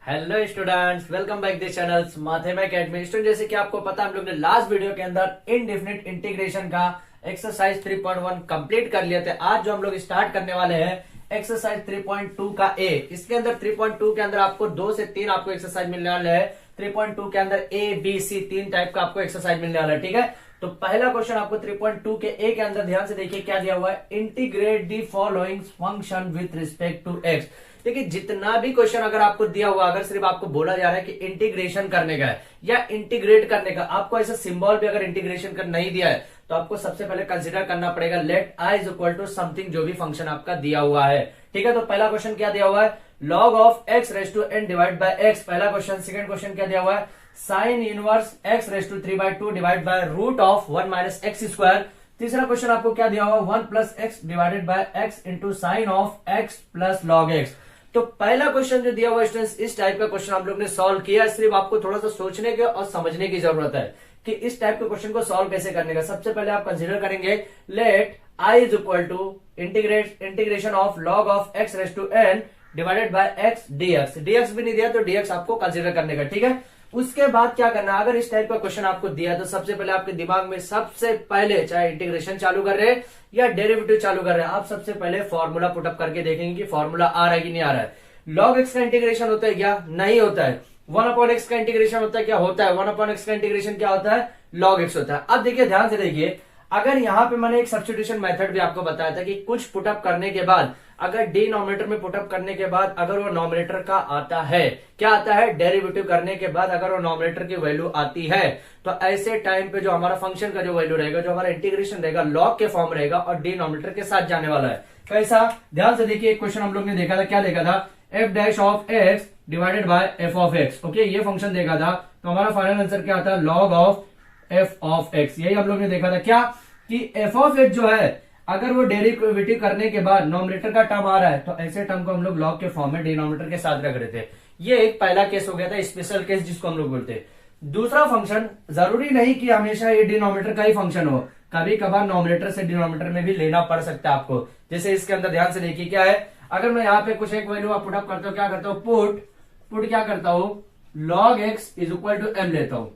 Hello students, welcome back this channel Mathema academy. Student, जैसे कि आपको पता है, हम लोग ने लास्ट वीडियो के अंदर इनडेफिनिट इंटीग्रेशन का एक्सरसाइज 3.1 कंप्लीट कर लिया था। आज जो हम लोग स्टार्ट करने वाले हैं एक्सरसाइज 3.2 का ए। इसके अंदर 3.2 के अंदर आपको 2 से 3 आपको एक्सरसाइज मिलने वाले हैं। 3.2 के अंदर ए बी सी 3 टाइप का आपको एक्सरसाइज मिलने वाला है। ठीक है, तो पहला क्वेश्चन आपको 3.2 के ए के अंदर ध्यान से देखिए क्या दिया हुआ है। Integrate the following function with respect to x. देखिए, जितना भी क्वेश्चन अगर आपको दिया हुआ, अगर सिर्फ आपको बोला जा रहा है कि इंटीग्रेशन करने का है या इंटीग्रेट करने का, आपको ऐसा सिंबल भी अगर इंटीग्रेशन कर नहीं दिया है तो आपको सबसे पहले कंसीडर करना पड़ेगा let I is equal to something, जो भी फंक्शन आपका दिया हुआ है। ठीक है, तो पहला क्वेश्चन क्या दिया हुआ है, log of x raise to n divide by x, पहला क्वेश्चन। सेकंड क्वेश्चन क्या दिया हुआ है, sine inverse x raise to 3/2 divide by root of 1 minus x square. तीसरा क्वेश्चन आपको क्या दिया हुआ, 1 plus x divided by x into sine of x plus log x. तो पहला क्वेश्चन जो दिया हुआ स्टूडेंट्स, इस टाइप का क्वेश्चन हम लोग ने सॉल्व किया। सिर्फ आपको थोड़ा सा सोचने के और समझने की जरूरत है कि इस टाइप के क्वेश्चन को सॉल्व कैसे करने का। सबसे पहले आप कंसीडर करेंगे let I is equal to integration of log of x raise to n divided by x dx. Dx भी नहीं दिया तो डीएक्स आपको कंसीडर करने का। ठीक है, उसके बाद क्या करना, अगर इस टाइप का क्वेश्चन आपको दिया तो सबसे पहले आपके दिमाग में सबसे पहले, चाहे इंटीग्रेशन चालू कर रहे हैं या डेरिवेटिव चालू कर रहे हैं, आप सबसे पहले फॉर्मूला पुटअप करके देखेंगे कि फॉर्मूला आ रहा है कि नहीं आ रहा है। लॉग एक्स का इंटीग्रेशन होता है क्या, नहीं होता है। 1/x का इंटीग्रेशन होता है क्या, होता है। 1/x का इंटीग्रेशन क्या होता है, लॉग एक्स होता है। अब देखिए ध्यान से देखिए, अगर यहां पे मैंने एक सब्स्टिट्यूशन मेथड भी आपको बताया था कि कुछ पुटअप करने के बाद, अगर डिनोमिनेटर में पुटअप करने के बाद अगर वो नॉमिनेटर का आता है, क्या आता है, डेरिवेटिव करने के बाद अगर वो नॉमिनेटर की वैल्यू आती है, तो ऐसे टाइम पे जो हमारा फंक्शन का जो वैल्यू रहेगा, जो हमारा इंटीग्रेशन रहेगा, लॉग के फॉर्म रहेगा और डिनोमिनेटर के साथ जाने वाला है। कैसा, ध्यान से देखिए, एक क्वेश्चन हम लोग ने देखा था, क्या देखा था, F dash of x divided by F of X. Okay, ये फंक्शन देखा था, तो हमारा फाइनल आंसर क्या आता है, log of F of x. यही हम लोग ने देखा था क्या, कि एफ ऑफ एक्स जो है, अगर वो डेरिवेटिव करने के बाद नॉमिनेटर का टर्म आ रहा है, तो ऐसे टर्म को हम लोग लॉग के फॉर्म में डिनोमिनेटर के साथ रख रहे थे। ये एक पहला केस हो गया था, स्पेशल केस जिसको हम लोग बोलते हैं। दूसरा फंक्शन, जरूरी नहीं कि हमेशा ये डिनोमिनेटर का ही फंक्शन हो, कभी कभार नॉमिनेटर से डिनोमिनेटर में भी लेना पड़ सकता है आपको। जैसे इसके अंदर ध्यान से देखिए क्या है, अगर मैं यहाँ पे कुछ एक वैल्यू पुट अप करता हूँ, क्या करता हूँ, पुट क्या करता हूँ, log x is equal to m लेता हूँ।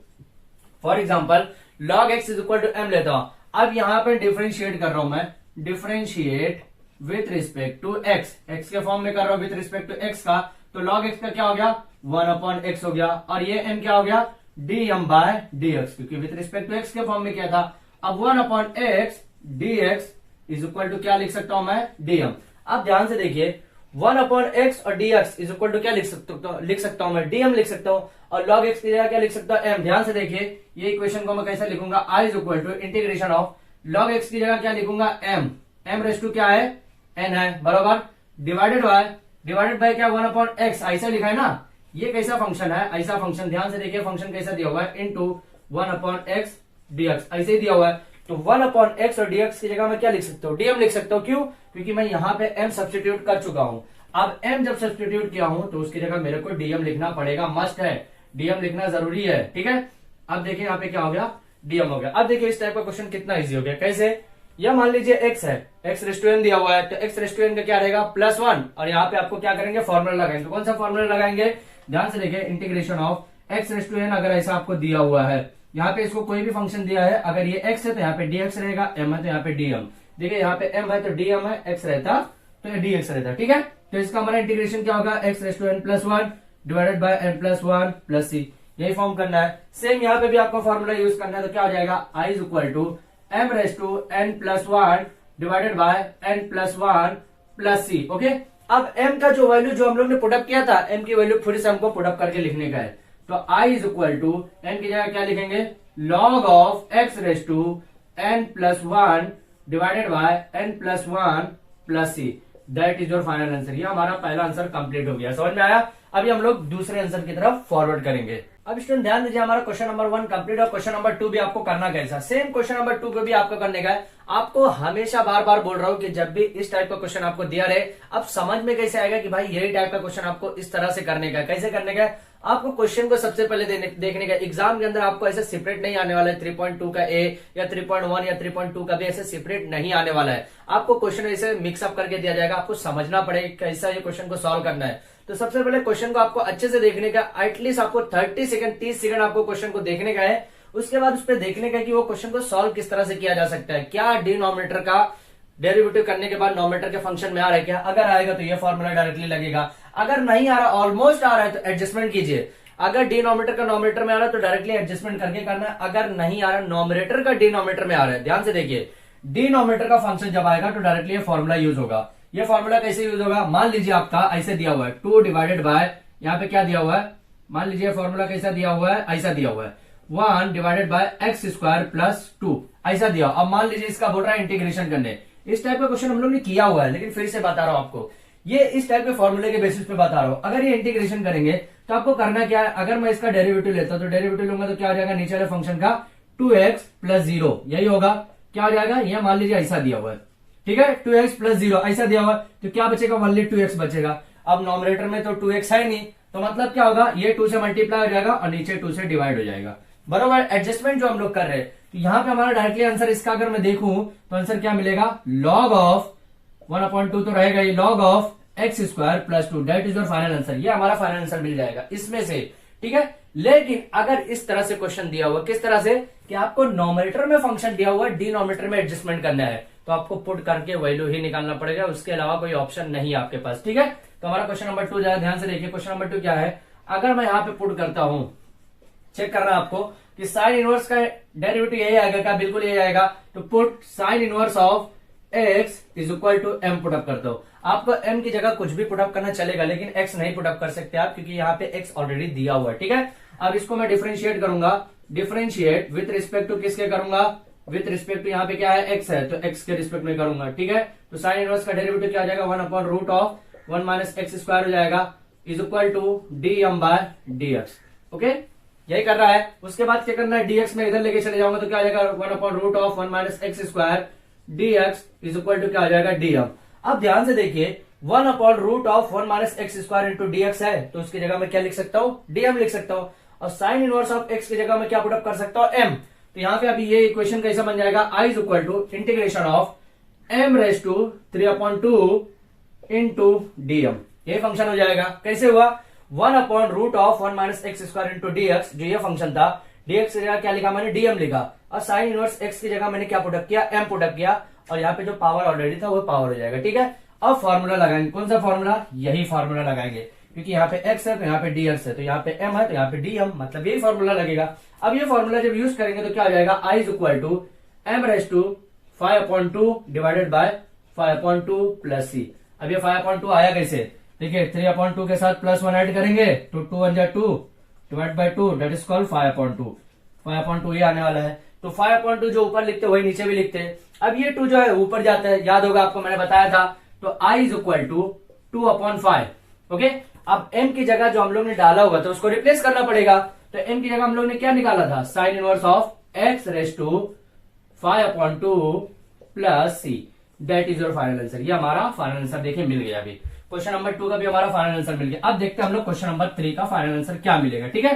For example log x is equal to m लेता हूं। अब यहां पे डिफरेंशिएट कर रहा हूं मैं, differentiate with respect to x, x के फॉर्म में कर रहा हूं विथ रिस्पेक्ट टू एक्स का, तो लॉग एक्स का क्या हो गया, 1/x हो गया, और ये m क्या हो गया, dm बाय dx, क्योंकि विथ रिस्पेक्ट टू एक्स के फॉर्म में क्या था। अब 1/x dx is equal to क्या लिख सकता हूं मैं, dm। अब ध्यान से देखिए, 1/x और dx इज इक्वल टू क्या लिख सकता हूं मैं, dm लिख सकता हूं, और log x की जगह क्या लिख सकता हूं, m। ध्यान से देखिए, ये इक्वेशन को मैं कैसे लिखूंगा, i is equal to integration of log x की जगह क्या लिखूंगा, m रेस टू क्या है, n है, बराबर, डिवाइडेड बाय क्या, 1/x, ऐसा लिखा है ना। ये कैसा फंक्शन है, ऐसा फंक्शन, ध्यान से देखिए फंक्शन कैसा दिया हुआ है, इनटू 1/x dx, ऐसे ही दिया हुआ है। तो 1/x और dx की जगह मैं क्या लिख सकता हूँ, dm लिख सकता हूँ। क्यों, क्योंकि मैं यहाँ पे m सब्स्टिट्यूट कर चुका हूँ। अब m जब सब्स्टिट्यूट किया हूं तो उसकी जगह मेरे को dm लिखना पड़ेगा, मस्ट है, dm लिखना जरूरी है। ठीक है, अब देखिए यहाँ पे क्या हो गया, dm हो गया। अब देखिए इस टाइप का क्वेश्चन कितना इजी हो गया, कैसे, यह मान लीजिए x है, x रेस टू n दिया हुआ है, तो x रेस टू n का क्या रहेगा, +1, और यहाँ पे आपको क्या करेंगे, फॉर्मूला लगाएंगे। तो कौन सा फॉर्मूला लगाएंगे, ध्यान से देखिए, integration of x raise to n, अगर ऐसा आपको दिया हुआ है, यहाँ पे इसको कोई भी फंक्शन दिया है, अगर ये x है तो यहाँ पे dx रहेगा, m है तो यहाँ पे dm। देखिए यहाँ पे m है तो dm है, x रहता तो dx रहता। ठीक है, तो इसका हमारा इंटीग्रेशन क्या होगा, x raise to n +1 divided by n +1 plus c, यही फॉर्म करना है। सेम यहाँ पे भी आपको फॉर्मूला यूज करना है, तो क्या हो जाएगा, i is equal to m raise to n +1 divided by n +1 plus c। Okay, अब m का जो वैल्यू जो हम लोग ने पुटअप किया था, m की वैल्यू फिर से हमको पुटअप करके लिखने का है। तो i is equal to n की जगह क्या लिखेंगे, log of x raise to n +1 divided by n +1 plus c, that is your final answer. ये हमारा पहला आंसर कंप्लीट हो गया, समझ में आया। अभी हम लोग दूसरे आंसर की तरफ फॉरवर्ड करेंगे। अब स्टूडेंट ध्यान दीजिए, हमारा क्वेश्चन नंबर 1 कंप्लीट और क्वेश्चन नंबर 2 भी आपको करना कैसा, सेम क्वेश्चन नंबर 2 को भी आपको करने का है। आपको हमेशा बार बार बोल रहा हूं कि जब भी इस टाइप का क्वेश्चन आपको दिया रहे, अब समझ में कैसे आएगा कि भाई यही टाइप का क्वेश्चन आपको इस तरह से करने का है। कैसे करने का है, आपको क्वेश्चन को सबसे पहले देखने का, एग्जाम के अंदर आपको ऐसे सेपरेट नहीं आने वाला है, 3.2 का ए या 3.1 या 3.2 का भी ऐसे सेपरेट नहीं आने वाला है। आपको क्वेश्चन ऐसे मिक्सअप करके दिया जाएगा, आपको समझना पड़ेगा कैसा ये क्वेश्चन को सॉल्व करना है। तो सबसे पहले क्वेश्चन को आपको अच्छे से देखने का, एटलीस्ट आपको 30 सेकंड 30 सेकंड आपको क्वेश्चन को देखने का है। उसके बाद उस पर देखने का कि वो क्वेश्चन को सॉल्व किस तरह से किया जा सकता है, क्या डिनोमिनेटर का डेरिवेटिव करने के बाद नोमिनेटर के फंक्शन में आ रहा है क्या, अगर आएगा तो ये फॉर्मूला डायरेक्टली लगेगा, अगर नहीं आ रहा, ऑलमोस्ट आ रहा है तो एडजस्टमेंट कीजिए। अगर डिनोमिनेटर का नोमिनेटर में आ रहा है तो डायरेक्टली एडजस्टमेंट करके करना है, अगर नहीं आ रहा नोमिनेटर का डिनोमिनेटर में आ रहा है, ध्यान से देखिए, डिनोमिनेटर का फंक्शन जब आएगा तो डायरेक्टली ये फॉर्मूला यूज होगा। ये फॉर्मूला कैसे यूज होगा, मान लीजिए आपका ऐसे दिया हुआ है 2 डिवाइडेड बाय, यहाँ पे क्या दिया हुआ है, मान लीजिए फॉर्मूला कैसा दिया हुआ है, ऐसा दिया हुआ है 1 divided by x square plus 2, ऐसा दिया। अब मान लीजिए इसका बोल रहा है इंटीग्रेशन करने, इस टाइप का क्वेश्चन हम लोग ने किया हुआ है, लेकिन फिर से बता रहा हूं आपको, ये इस टाइप के फॉर्मूले के बेसिस पे बता रहा हूं। अगर ये इंटीग्रेशन करेंगे तो आपको करना क्या है, अगर मैं इसका डेरिवेटिव लेता हूं तो डेरिवेटिव लूंगा तो क्या हो जाएगा, नीचे वाले फंक्शन का 2x प्लस 0, यही होगा, क्या हो जाएगा, ये मान लीजिए ऐसा दिया हुआ है, ठीक है, 2x प्लस 0 ऐसा दिया हुआ है, तो क्या बचेगा, ओनली 2x बचेगा। अब नॉमिनेटर में तो 2x है नहीं, तो मतलब क्या होगा, ये 2 से मल्टीप्लाई हो जाएगा और नीचे 2 से डिवाइड हो जाएगा, बरोबर। एडजस्टमेंट जो हम लोग कर रहे हैं, तो यहाँ पे हमारा डायरेक्टली आंसर इसका अगर मैं देखूं तो आंसर क्या मिलेगा, log ऑफ 1/2 तो रहेगा ही, log of x square plus 2, that is your final answer. ये हमारा फाइनल आंसर मिल जाएगा इसमें से, ठीक है। लेकिन अगर इस तरह से क्वेश्चन दिया हुआ, किस तरह से, कि आपको नोमिनेटर में फंक्शन दिया हुआ है, डिनोमिनेटर में एडजस्टमेंट करना है, तो आपको पुट करके वैल्यू ही निकालना पड़ेगा, उसके अलावा कोई ऑप्शन नहीं है आपके पास, ठीक है। तो हमारा क्वेश्चन नंबर 2 जाएगा, ध्यान से देखिए। क्वेश्चन नंबर 2 क्या है, अगर मैं यहाँ पे पुट करता हूं, चेक करना आपको कि साइन इनवर्स का डेरिवेटिव यही आएगा क्या, बिल्कुल यही आएगा, तो put sine inverse of x is equal to m put up करता हूं। आपको m की जगह कुछ भी पुटअप करना चलेगा, लेकिन x नहीं पुटअप कर सकते आप, क्योंकि यहाँ पे x ऑलरेडी दिया हुआ है, ठीक है। अब इसको मैं डिफरेंशिएट करूंगा, डिफरेंशिएट विथ रिस्पेक्ट टू किसके करूंगा, विथ रिस्पेक्ट टू यहाँ पे क्या है, x है, तो x के रिस्पेक्ट में करूंगा, ठीक है। तो साइन इनवर्स का डेरिवेटिव क्या आ जाएगा, 1/√1 माइनस एक्स स्क्वायर हो जाएगा, is equal to dm by dx, okay, यही कर रहा है। उसके बाद क्या करना है, dx में इधर लेके चले जाऊंगा तो क्या आ जाएगा, 1/√1 minus x square dx is equal to क्या आ जाएगा, dm। अब ध्यान से देखिए, 1/√1 minus x square into dx है, तो उसकी जगह मैं क्या लिख सकता हूँ, dm लिख सकता हूँ, और साइन इनवर्स ऑफ x की जगह मैं क्या पुटअप कर सकता हूँ, m। तो यहाँ पे अभी ये इक्वेशन कैसा बन जाएगा, i is equal to integration of m raise to 3/2 into dm, ये फंक्शन हो जाएगा। कैसे हुआ, 1/√1 minus x square into dx, जो ये फंक्शन था, dx की जगह क्या लिखा मैंने, dm लिखा, और साइन इनवर्स x की जगह मैंने क्या पुटअप किया, m पुटअप किया, और यहाँ पे जो पावर ऑलरेडी था वो पावर हो जाएगा, ठीक है। अब फॉर्मूला लगाएंगे, कौन सा फॉर्मूला, यही फॉर्मूला लगाएंगे, क्योंकि यहाँ पे x है तो यहाँ पे dx है, तो यहाँ पे m है तो यहाँ पे dm, मतलब यही फॉर्मूला लगेगा। अब ये फॉर्मूला जब यूज करेंगे तो क्या हो जाएगा, i is equal to m raise to 5/2 divided by 5/2 plus c। अब ये 5/2 आया कैसे, देखिए 3/2 के साथ +1 ऐड करेंगे तो 2 1 जा 2 divide by 2, that is called 5/2, 5/2 ये आने वाला है। तो 5/2 जो ऊपर लिखते वही नीचे भी लिखते हैं। अब ये 2 जो है ऊपर जाता है, याद होगा आपको मैंने बताया था, तो i is equal to 2/5, okay. अब m की जगह जो हम लोग ने डाला होगा तो उसको रिप्लेस करना पड़ेगा, तो m की जगह हम लोग ने क्या निकाला था, sine inverse of x raise to 5/2 plus c, that is your final answer. ये हमारा फाइनल आंसर देखिए मिल गया। अभी क्वेश्चन नंबर 2 का भी हमारा फाइनल आंसर मिल गया। अब देखते हैं हम लोग क्वेश्चन नंबर 3 का फाइनल आंसर क्या मिलेगा, ठीक है।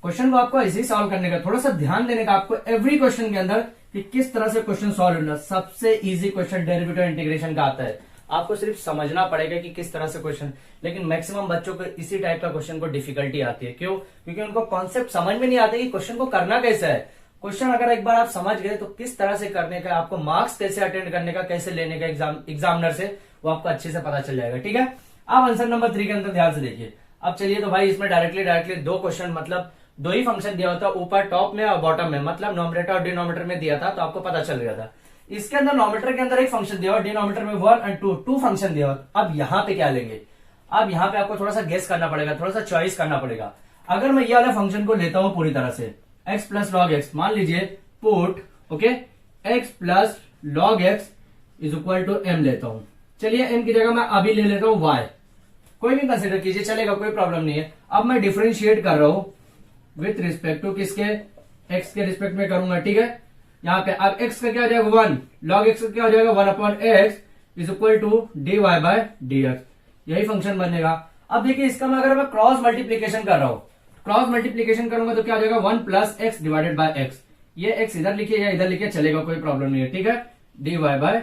क्वेश्चन को आपको ऐसे ही सॉल्व करने का, थोड़ा सा ध्यान देने का आपको एवरी क्वेश्चन के अंदर कि किस तरह से क्वेश्चन सॉल्व होना। सबसे इजी क्वेश्चन डेरिवेटिव इंटीग्रेशन का आता है, आपको सिर्फ समझना पड़ेगा कि किस तरह से क्वेश्चन, लेकिन मैक्सिमम बच्चों को इसी टाइप का क्वेश्चन को डिफिकल्टी आती है। क्यों, क्योंकि उनको कॉन्सेप्ट समझ में नहीं आता कि क्वेश्चन को करना कैसे है। क्वेश्चन अगर एक बार आप समझ गए तो किस तरह से करने का, आपको मार्क्स कैसे अटेंड करने का, कैसे लेने का एग्जामिनर से, वो आपको अच्छे से पता चल जाएगा, ठीक है। अब आंसर नंबर 3 के अंदर ध्यान से देखिए। अब चलिए, तो भाई इसमें डायरेक्टली 2 क्वेश्चन, मतलब 2 ही फंक्शन दिया होता है, ऊपर टॉप में और बॉटम में, मतलब नॉमिनेटर और डिनोमिनेटर में दिया था, तो आपको पता चल गया था। इसके अंदर नॉमिनेटर के अंदर एक फंक्शन दिया हुआ, डिनोमिनेटर में 1 और 2 फंक्शन दिया हुआ। अब यहाँ पे क्या लेंगे, अब यहाँ पे आपको थोड़ा सा गेस करना पड़ेगा, थोड़ा सा चॉइस करना पड़ेगा। अगर मैं ये वाला फंक्शन को लेता हूं पूरी तरह से, x प्लस लॉग एक्स, मान लीजिए put, okay, x plus log x is equal to m लेता हूं। चलिए m की जगह मैं अभी ले लेता हूं y, कोई भी कंसिडर कीजिए, चलेगा, कोई प्रॉब्लम नहीं है। अब मैं डिफरेंशिएट कर रहा हूं विथ रिस्पेक्ट टू किसके, x के रिस्पेक्ट में करूंगा, ठीक है। यहाँ पे अब x का क्या हो जाएगा 1, log x का क्या हो जाएगा 1/x is equal to dy by dx, यही फंक्शन बनेगा। अब देखिए इसका मैं अगर मैं क्रॉस मल्टीप्लीकेशन कर रहा हूं, क्रॉस मल्टीप्लीकेशन करूंगा तो क्या हो जाएगा 1 plus x divided by x, ये x इधर लिखिए या इधर लिखिए, चलेगा, कोई प्रॉब्लम नहीं है, ठीक है। dy बाय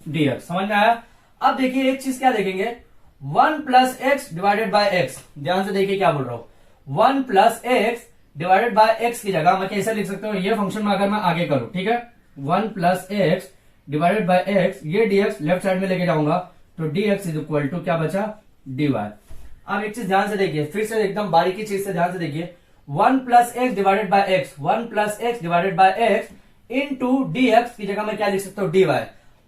dx, समझ में आया। अब देखिए एक चीज क्या देखेंगे, 1 plus x divided by x, ध्यान से देखिए क्या बोल रहा हूं, 1 plus x divided by x की जगह मैं कैसे लिख सकता हूं, ये फंक्शन में अगर मैं आगे करूं, ठीक है, 1 plus x divided by x, ये dx लेफ्ट साइड में लेके जाऊंगा तो dx इज इक्वल टू क्या बचा, dy। अब एक चीज ध्यान से देखिए, फिर से एकदम बारीकी चीज से ध्यान से देखिए, 1 plus x divided by x, 1 plus x divided by x into dx की जगह मैं क्या लिख सकता हूं, dy।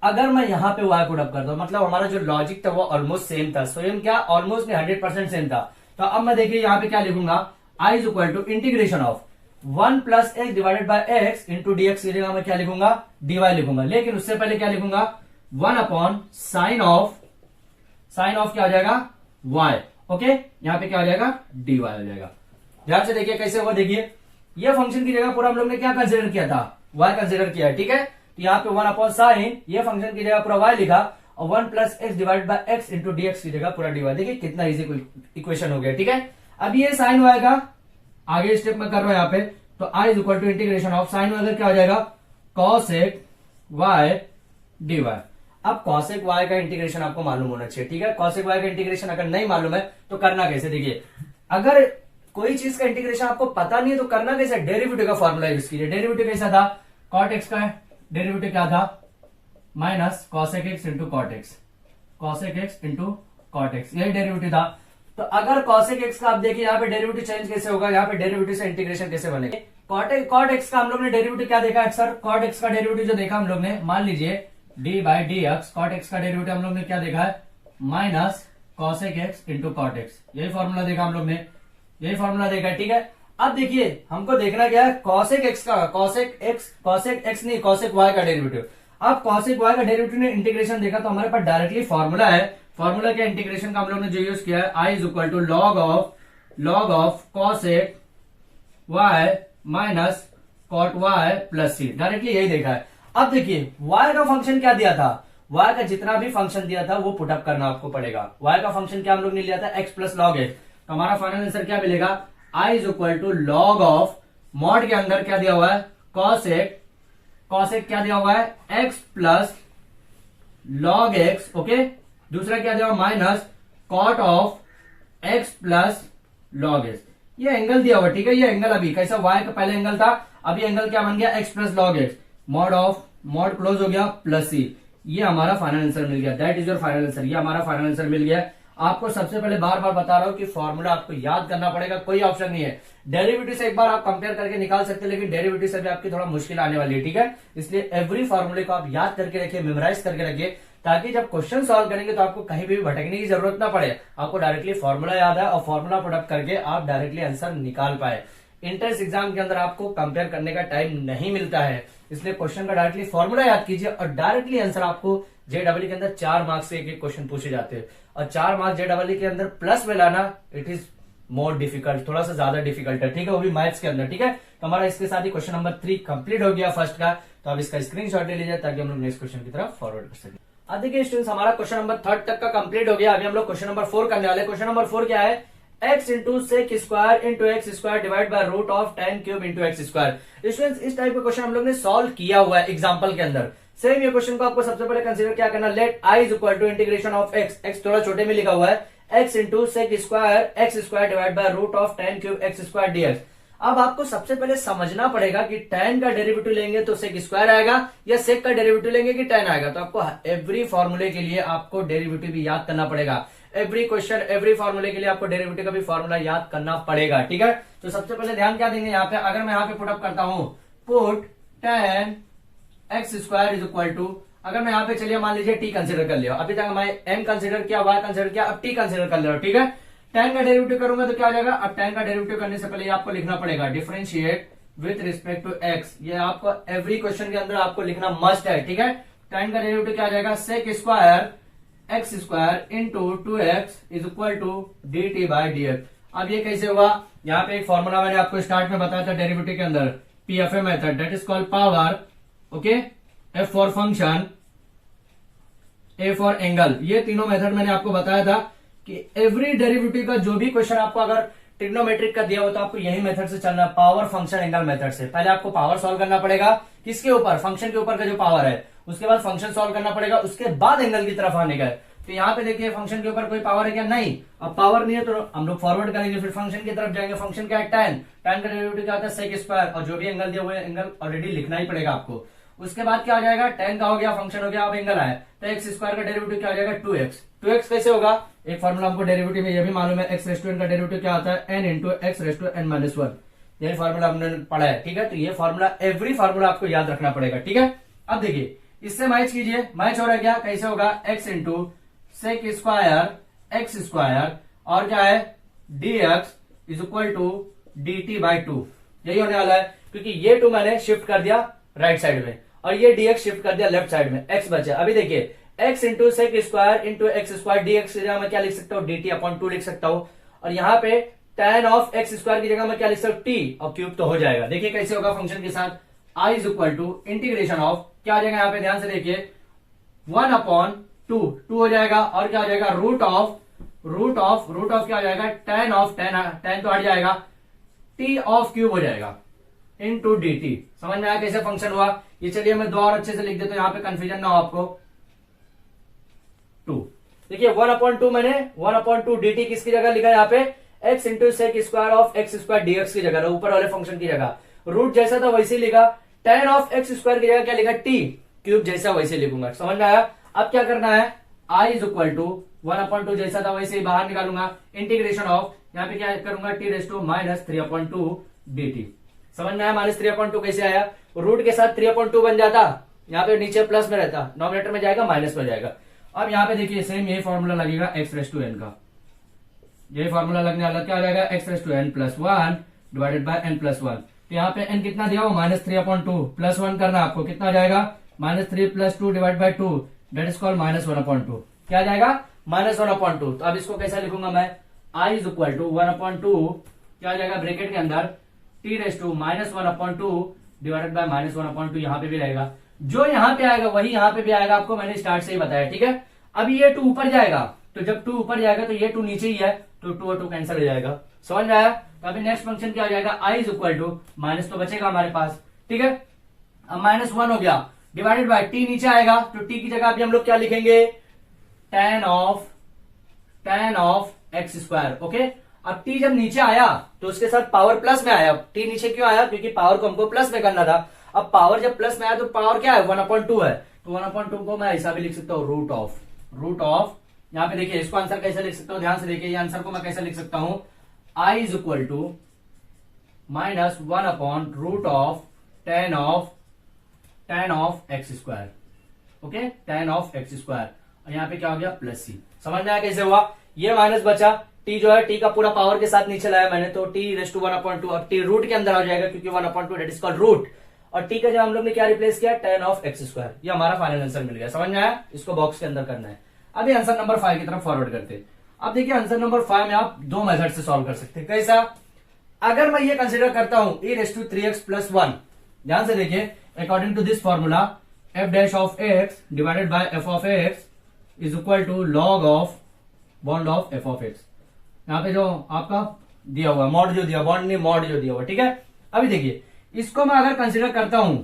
अगर मैं यहां पे y पुट अप करता हूं, मतलब हमारा जो लॉजिक था वो ऑलमोस्ट सेम था, स्वयं क्या ऑलमोस्ट नहीं 100% सेम था। तो अब मैं देखिए यहां पे क्या लिखूंगा, i is equal to integration of 1 plus x divided by x into dx की जगह मैं क्या लिखूंगा, dy लिखूंगा। लेकिन उससे पहले क्या लिखूंगा, 1 अपॉन साइन ऑफ क्या हो जाएगा, y। ओके, यहां पे क्या हो जाएगा, dy हो जाएगा। ध्यान से देखिए कैसे हुआ, देखिए ये फंक्शन की जगह पूरा हम लोग ने क्या कंसिडर किया था, y कंसिडर किया है, ठीक है। तो यहाँ पे 1 अपॉन साइन, ये फंक्शन की जगह पूरा y लिखा, और 1 plus x divide by x into dx की जगह पूरा dy। देखिए कितना इजी इक्वेशन हो गया, ठीक है। अब ये साइन y का आगे स्टेप में कर रहा हूं यहाँ पे, तो i is equal to integration of sine y क्या हो जाएगा, कॉसेक y dy। अब कॉसेक y का इंटीग्रेशन आपको मालूम होना चाहिए, ठीक है। कॉसेक y का इंटीग्रेशन अगर नहीं मालूम है तो करना कैसे, देखिए अगर कोई चीज का इंटीग्रेशन आपको पता नहीं है तो करना कैसे, डेरिवेटिव का फॉर्मूला यूज कीजिए। डेरिवेटिव कैसा था, कॉट एक्स का डेरिवेटिव क्या था, minus cosec x into cot x, cosec x into cot x, यही डेरिवेटिव था। तो अगर कॉसेक एक्स का आप देखिए यहाँ पे डेरिवेटिव चेंज कैसे होगा, यहाँ पे डेरिवेटिव से इंटीग्रेशन कैसे बनेगा। कॉट एक्स का हम लोग ने डेरिवेटिव क्या देखा है सर, कॉट एक्स का डेरिवेटिव जो देखा हम लोग ने, मान लीजिए d by d x, cot x का डेरिवेटिव हम लोग ने क्या देखा है, minus cosec x into cot x, यही फॉर्मूला देखा हम लोग ने, यही फॉर्मूला देखा है, ठीक है। अब देखिए हमको देखना क्या है, कॉसेक एक्स का, कॉसेक एक्स नहीं, कॉसेक वाई का डेरिवेटिव। अब कॉसेक वाई का डेरिवेटिव ने इंटीग्रेशन देखा तो हमारे पास डायरेक्टली फॉर्मूला है, फॉर्मूला के इंटीग्रेशन का हम लोग ने जो यूज किया है, I is equal to log of cosec y minus cot y plus C, directly यही देखा है। अब देखिए y का फंक्शन क्या दिया था, y का जितना भी फंक्शन दिया था वो पुटअप करना आपको पड़ेगा। y का फंक्शन क्या हम लोग ने लिया था, x प्लस लॉग एक्स, तो हमारा फाइनल आंसर क्या मिलेगा, i is equal to log of mod के अंदर क्या दिया हुआ है, कॉसेक क्या दिया हुआ है, x plus log x, okay. दूसरा क्या दिया हुआ, minus cot of x plus log x, ये एंगल दिया हुआ, ठीक है। ये एंगल अभी कैसा, y का पहले एंगल था, अभी एंगल क्या बन गया, x plus log x, mod close हो गया प्लस सी, ये हमारा फाइनल आंसर मिल गया। That is your final answer, ये हमारा फाइनल आंसर मिल गया। आपको सबसे पहले बार बार बता रहा हूं कि फॉर्मूला आपको याद करना पड़ेगा, कोई ऑप्शन नहीं है। डेरिवेटिव से एक बार आप कंपेयर करके निकाल सकते हैं, लेकिन डेरिवेटिव से भी आपकी थोड़ा मुश्किल आने वाली है, ठीक है। इसलिए एवरी फॉर्मूले को आप याद करके रखिए, मेमोराइज करके रखिए, ताकि जब क्वेश्चन सॉल्व करेंगे तो आपको कहीं भी भटकने की जरूरत ना पड़े, आपको डायरेक्टली फॉर्मूला याद है और फॉर्मूला प्रोडक्ट करके आप डायरेक्टली आंसर निकाल पाए। इंट्रेंस एग्जाम के अंदर आपको कंपेयर करने का टाइम नहीं मिलता है, इसलिए क्वेश्चन का डायरेक्टली फॉर्मूला याद कीजिए और डायरेक्टली आंसर आपको जेडब्ल्यू के अंदर 4 मार्क्स से एक क्वेश्चन पूछे जाते हैं, और 4 मार्क्स जेडब्ल्यू के अंदर प्लस में लाना इट इज मोर डिफिकल्ट, थोड़ा सा ज्यादा डिफिकल्ट है, ठीक है, वो भी मैथ्स के अंदर, ठीक है। तो हमारा इसके साथ ही क्वेश्चन नंबर 3 कंप्लीट हो गया फर्स्ट का, तो आप इसका स्क्रीनशॉट ले लीजिए ताकि हम लोग नेक्स्ट क्वेश्चन की तरफ फॉरवर्ड कर सकें। अब देखिए स्टूडेंट्स, हमारा क्वेश्चन नंबर 3 तक का कंप्लीट हो गया। अभी हम लोग क्वेश्चन नंबर 4 करने वाले। क्वेश्चन नंबर 4 क्या है, x into sec square into x square divide by root of tan cube into x square. Students इस टाइप का क्वेश्चन हम लोग ने सॉल्व किया हुआ है एग्जांपल के अंदर। सेम ये क्वेश्चन को आपको सबसे पहले कंसीडर क्या करना, let i is equal to integration of x थोड़ा छोटे में लिखा हुआ है, x into sec square x square divide by root of tan cube x square dx। अब आपको सबसे पहले समझना पड़ेगा कि tan का डेरिवेटिव लेंगे तो सेक स्क्वायर आएगा, या सेक का डेरिवेटिव लेंगे कि tan आएगा। तो आपको एवरी फॉर्मूले के लिए आपको डेरिवेटिव भी याद करना पड़ेगा, एवरी क्वेश्चन एवरी फॉर्मूले के लिए आपको डेरिवेटिव का भी फॉर्मूला याद करना पड़ेगा, ठीक है। तो सबसे पहले ध्यान क्या देंगे यहाँ पे, अगर मैं यहाँ पे पुट अप करता हूं, put tan x square is equal to, अगर मैं यहाँ पे चलिए मान लीजिए t कंसिडर कर लिया, अभी तक मैं m कंसिडर किया, y कंसिडर किया, अब t कंसिडर कर लिया, ठीक है। tan का डेरिवेटिव करूंगा तो क्या हो जाएगा, अब tan का डेरिवेटिव करने से पहले आपको लिखना पड़ेगा differentiate with respect to x, ये आपको एवरी क्वेश्चन के अंदर आपको लिखना मस्ट है, ठीक है। tan का डेरिवेटिव क्या आ जाएगा, sec square x square into 2x is equal to dt by dx। अब ये कैसे हुआ, यहाँ पे एक फॉर्मूला मैंने आपको स्टार्ट में बताया था डेरिवेटिव के अंदर, PFA method, that is called power, okay, F for function, A for angle. ये तीनों मेथड मैंने आपको बताया था कि एवरी डेरिवेटिव का जो भी क्वेश्चन आपको अगर ट्रिग्नोमेट्रिक का दिया हो तो आपको यही मेथड से चलना, पावर फंक्शन एंगल मेथड से। पहले आपको पावर सॉल्व करना पड़ेगा, किसके ऊपर, फंक्शन के ऊपर का जो पावर है, उसके बाद फंक्शन सॉल्व करना पड़ेगा, उसके बाद एंगल की तरफ आने का है। तो यहाँ पे देखिए फंक्शन के ऊपर कोई पावर है क्या? नहीं। अब पावर नहीं है तो हम लोग फॉरवर्ड करेंगे, फिर फंक्शन की तरफ जाएंगे। फंक्शन क्या है? tan। tan का डेरिवेटिव क्या होता है? sec स्क्वायर, और जो भी एंगल दिया हुआ है एंगल ऑलरेडी लिखना ही पड़ेगा आपको। उसके बाद क्या आ जाएगा? tan का हो गया, फंक्शन हो गया, अब एंगल आया तो एक्स स्क्वायर का डेरिवेटिव क्या हो जाएगा? 2x। 2x कैसे होगा? एक फॉर्मूला हमको डेरिवेटिव में ये भी मालूम है, x रेज़ टू n का डेरिवेटिव क्या होता है? n into x raise to n minus 1। यही फॉर्मूला हमने पढ़ा है, ठीक है। तो ये फॉर्मूला, एवरी फॉर्मूला आपको याद रखना पड़ेगा, ठीक है। अब देखिए इससे मैच कीजिए, मैच हो रहा है क्या? कैसे होगा? x into sec square x square और क्या है? dx is equal to dt by 2। यही होने वाला है, क्योंकि ये 2 मैंने शिफ्ट कर दिया राइट साइड में और ये dx शिफ्ट कर दिया लेफ्ट साइड में, x बचा। अभी देखिए x into sec square into x square dx की जगह मैं क्या लिख सकता हूँ? dt अपॉन 2 लिख सकता हूँ। और यहाँ पे tan ऑफ एक्स स्क्वायर की जगह मैं क्या लिख सकता हूँ? t और क्यूब तो हो जाएगा। देखिए कैसे होगा फंक्शन के साथ, i is equal to integration of क्या आ जाएगा? यहाँ पे ध्यान से देखिए 1 अपॉन 2 हो जाएगा और क्या हो जाएगा? रूट ऑफ क्या हो जाएगा? tan ऑफ tan तो हट जाएगा, t ऑफ क्यूब हो जाएगा इनटू dt। समझ में आया कैसे फंक्शन हुआ? ये चलिए मैं 2 और अच्छे से लिख देता हूं, यहाँ पे कंफ्यूजन ना हो आपको। 2 देखिए 1/2 मैंने 1/2 dt किसकी जगह लिखा है? यहाँ पे x into sec square of x square dx की जगह, ऊपर वाले फंक्शन की जगह। रूट जैसा था वैसे ही लिखा, tan ऑफ एक्स स्क्वायर की जगह क्या लिखा? t क्यूब जैसा वैसे लिखूंगा। समझ में आया? अब क्या करना है? i इज इक्वल टू 1/2 जैसा था वैसे ही बाहर निकालूंगा, इंटीग्रेशन ऑफ यहाँ पे क्या करूंगा? t raise to minus 3/2 dt। समझ में आया? माइनस 3/2 कैसे आया? रूट के साथ 3/2 बन जाता, यहाँ पे नीचे प्लस में रहता, नॉमिनेटर में जाएगा माइनस में जाएगा। अब यहाँ पे देखिए सेम यही फॉर्मूला लगेगा x रेज़ टू n का, यही फॉर्मूला लगने वाला। क्या आ जाएगा? x raise to n plus 1 divided by n plus 1। तो यहाँ पे n कितना दिया हो? माइनस 3/2 प्लस 1 करना आपको, कितना आ जाएगा? Minus 3 plus 2 divide by 2 that is called minus 1/2। क्या आ जाएगा? माइनस 1/2। तो अब इसको कैसा लिखूंगा मैं? i इज इक्वल टू 1/2 क्या आ जाएगा? ब्रैकेट के अंदर t raise to minus 1/2 divided by minus 1/2। यहाँ पे भी रहेगा, जो यहाँ पे आएगा वही यहाँ पे भी आएगा, आपको मैंने स्टार्ट से ही बताया, ठीक है। अब ये 2 ऊपर जाएगा, तो जब 2 ऊपर जाएगा तो ये 2 नीचे ही है, तो 2 और 2 कैंसिल हो जाएगा। समझ में आया? तो अभी नेक्स्ट फंक्शन क्या हो जाएगा? i is equal to minus तो बचेगा हमारे पास, ठीक है। अब माइनस 1 हो गया डिवाइडेड बाय t नीचे आएगा, तो t की जगह अभी हम लोग क्या लिखेंगे? tan of x square. Okay, अब t जब नीचे आया तो उसके साथ पावर प्लस में आया। t नीचे क्यों आया? क्योंकि पावर को हमको प्लस में करना था। अब पावर जब प्लस में आया तो पावर क्या है? 1/2 है, तो 1/2 को मैं ऐसा भी लिख सकता हूँ, रूट ऑफ। यहाँ पे देखिए इसको आंसर कैसे लिख सकता हूँ, ध्यान से देखिए। ये आंसर को मैं कैसे लिख सकता हूँ? i is equal to minus one by root of tan of x square. Okay, tan of x square, और यहाँ पे क्या हो गया? Plus c। समझ में आया कैसे हुआ? ये माइनस बचा, t जो है t का पूरा पावर के साथ नीचे लाया मैंने, तो t रेज़ टू 1/2। अब t रूट के अंदर आ जाएगा, क्योंकि 1/2 डेट इज कॉल्ड रूट, और t का जब हम लोग ने क्या रिप्लेस किया? tan of x square. ये हमारा फाइनल आंसर मिल गया। समझ में आया? इसको बॉक्स के अंदर करना है। अभी आंसर नंबर 5 की तरफ फॉरवर्ड करते हैं। अब देखिए आंसर नंबर 5 में आप 2 मेथड से सॉल्व कर सकते हैं। कैसा? अगर मैं ये कंसिडर करता हूं e raise to 3x plus 1, ध्यान से देखिए, according to this formula f dash of x divided by f of x is equal to log of bond of f of x। यहाँ पे जो आपका दिया हुआ मॉड जो दिया, बॉन्ड नहीं मॉड जो दिया हुआ, ठीक है। अभी देखिए इसको मैं अगर कंसिडर करता हूं,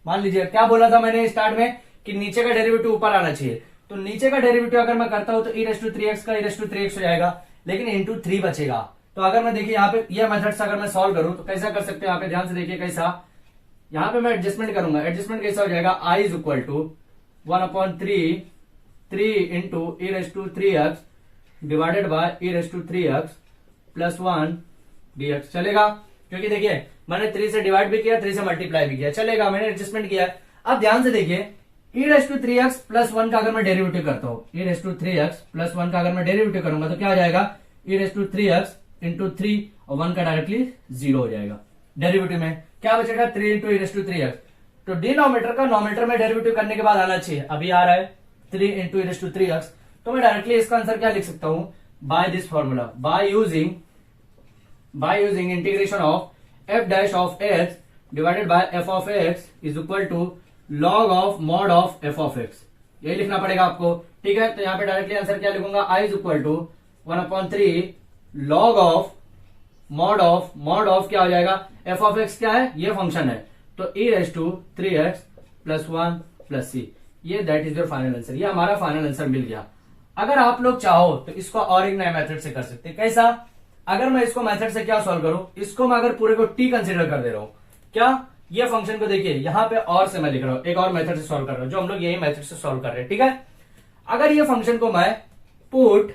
मान लीजिए क्या बोला था मैंने स्टार्ट में कि नीचे का डेरिवेटिव ऊपर आना चाहिए, तो नीचे का डेरिवेटिव अगर मैं करता हूं तो e रेज़ टू 3x का e रेज़ टू 3x हो जाएगा, लेकिन इंटू 3 बचेगा। तो अगर मैं देखिए यहाँ पे ये मेथड से अगर मैं सॉल्व करूं तो कैसा कर सकते हैं? यहाँ पे ध्यान से देखिए कैसा, यहाँ पे मैं एडजस्टमेंट करूंगा। एडजस्टमेंट कैसा हो जाएगा? i is equal to 1/3 into e raise to 3x divided by e raise to 3x plus 1 dx। चलेगा? क्योंकि देखिए मैंने 3 से डिवाइड भी किया, 3 से मल्टीप्लाई भी किया, चलेगा, मैंने एडजस्टमेंट किया। अब ध्यान से देखिए e raise to 3x plus 1 का अगर मैं डेरिवेटिव करता हूं, e raise to 3x plus 1 का अगर मैं डेरिवेटिव करूंगा तो क्या आ जाएगा? e raise to 3x into 3 और 1 का डायरेक्टली 0 हो जाएगा। डेरिवेटिव में क्या बचेगा? 3 into e raise to 3x। तो डिनोमिनेटर का नोमिनेटर में डेरिवेटिव करने के बाद आना चाहिए, अभी आ रहा है 3 into e raise to 3x। तो मैं डायरेक्टली इसका आंसर क्या लिख सकता हूं? By this formula, by using integration of f dash of x divided by f of x is equal to log of mod of f of x। यही लिखना पड़ेगा आपको, ठीक है। तो यहाँ पे डायरेक्टली आंसर क्या लिखूंगा? i is equal to 1/3 log of mod of क्या हो जाएगा? f ऑफ x क्या है? ये फंक्शन है, तो e raise to 3x plus 1 plus c। ये that is your final answer. ये हमारा फाइनल आंसर मिल गया। अगर आप लोग चाहो तो इसको और एक नए मेथड से कर सकते हैं। कैसा? अगर मैं इसको मेथड से क्या सॉल्व करूं, इसको मैं अगर पूरे को टी कंसीडर कर दे रहा हूं, क्या ये फंक्शन को देखिए यहां पे और से मैं लिख रहा हूं, एक और मेथड से सॉल्व कर रहा हूं, जो हम लोग यही मेथड से सॉल्व कर रहे हैं। ठीक है, अगर ये फंक्शन को मैं put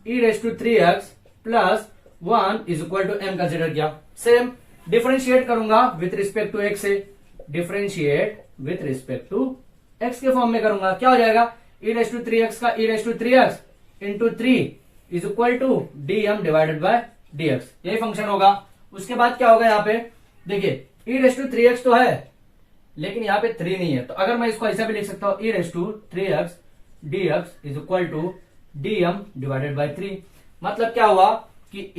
e3x plus 1 is equal to m consider किया, सेम डिफरेंशिएट करूंगा विथ रिस्पेक्ट टू x से, differentiate with respect to x के फॉर्म में करूंगा, क्या हो जाएगा? e3x का e3x into 3 is equal to dm divided by dx, यही फंक्शन होगा। उसके बाद क्या होगा? यहाँ पे देखिए e3x तो है लेकिन यहाँ पे 3 नहीं है, तो अगर मैं इसको ऐसा भी लिख सकता हूं e3x dx is equal to dm divided by 3। मतलब क्या हुआ कि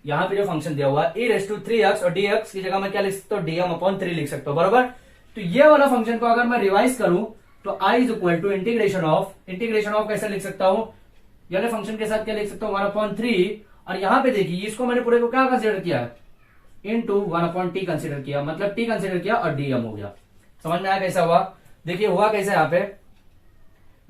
यहां पे जो फंक्शन दिया हुआ e3x और dx की जगह मैं क्या लिख सकता हूं? dm अपॉन 3 लिख सकता हूं, बराबर। तो ये वाला फंक्शन को अगर मैं रिवाइज करूं तो i is equal to integration of कैसे लिख सकता हूं? यानी फंक्शन के साथ क्या लिख सकता हूं? 1/3। और यहां पे देखिए इसको मैंने पूरे को क्या कंसिडर किया? इनटू 1/t कंसिडर किया, मतलब t कंसिडर किया और dm हो गया। समझ में आया कैसा हुआ? देखिए हुआ कैसे यहाँ पे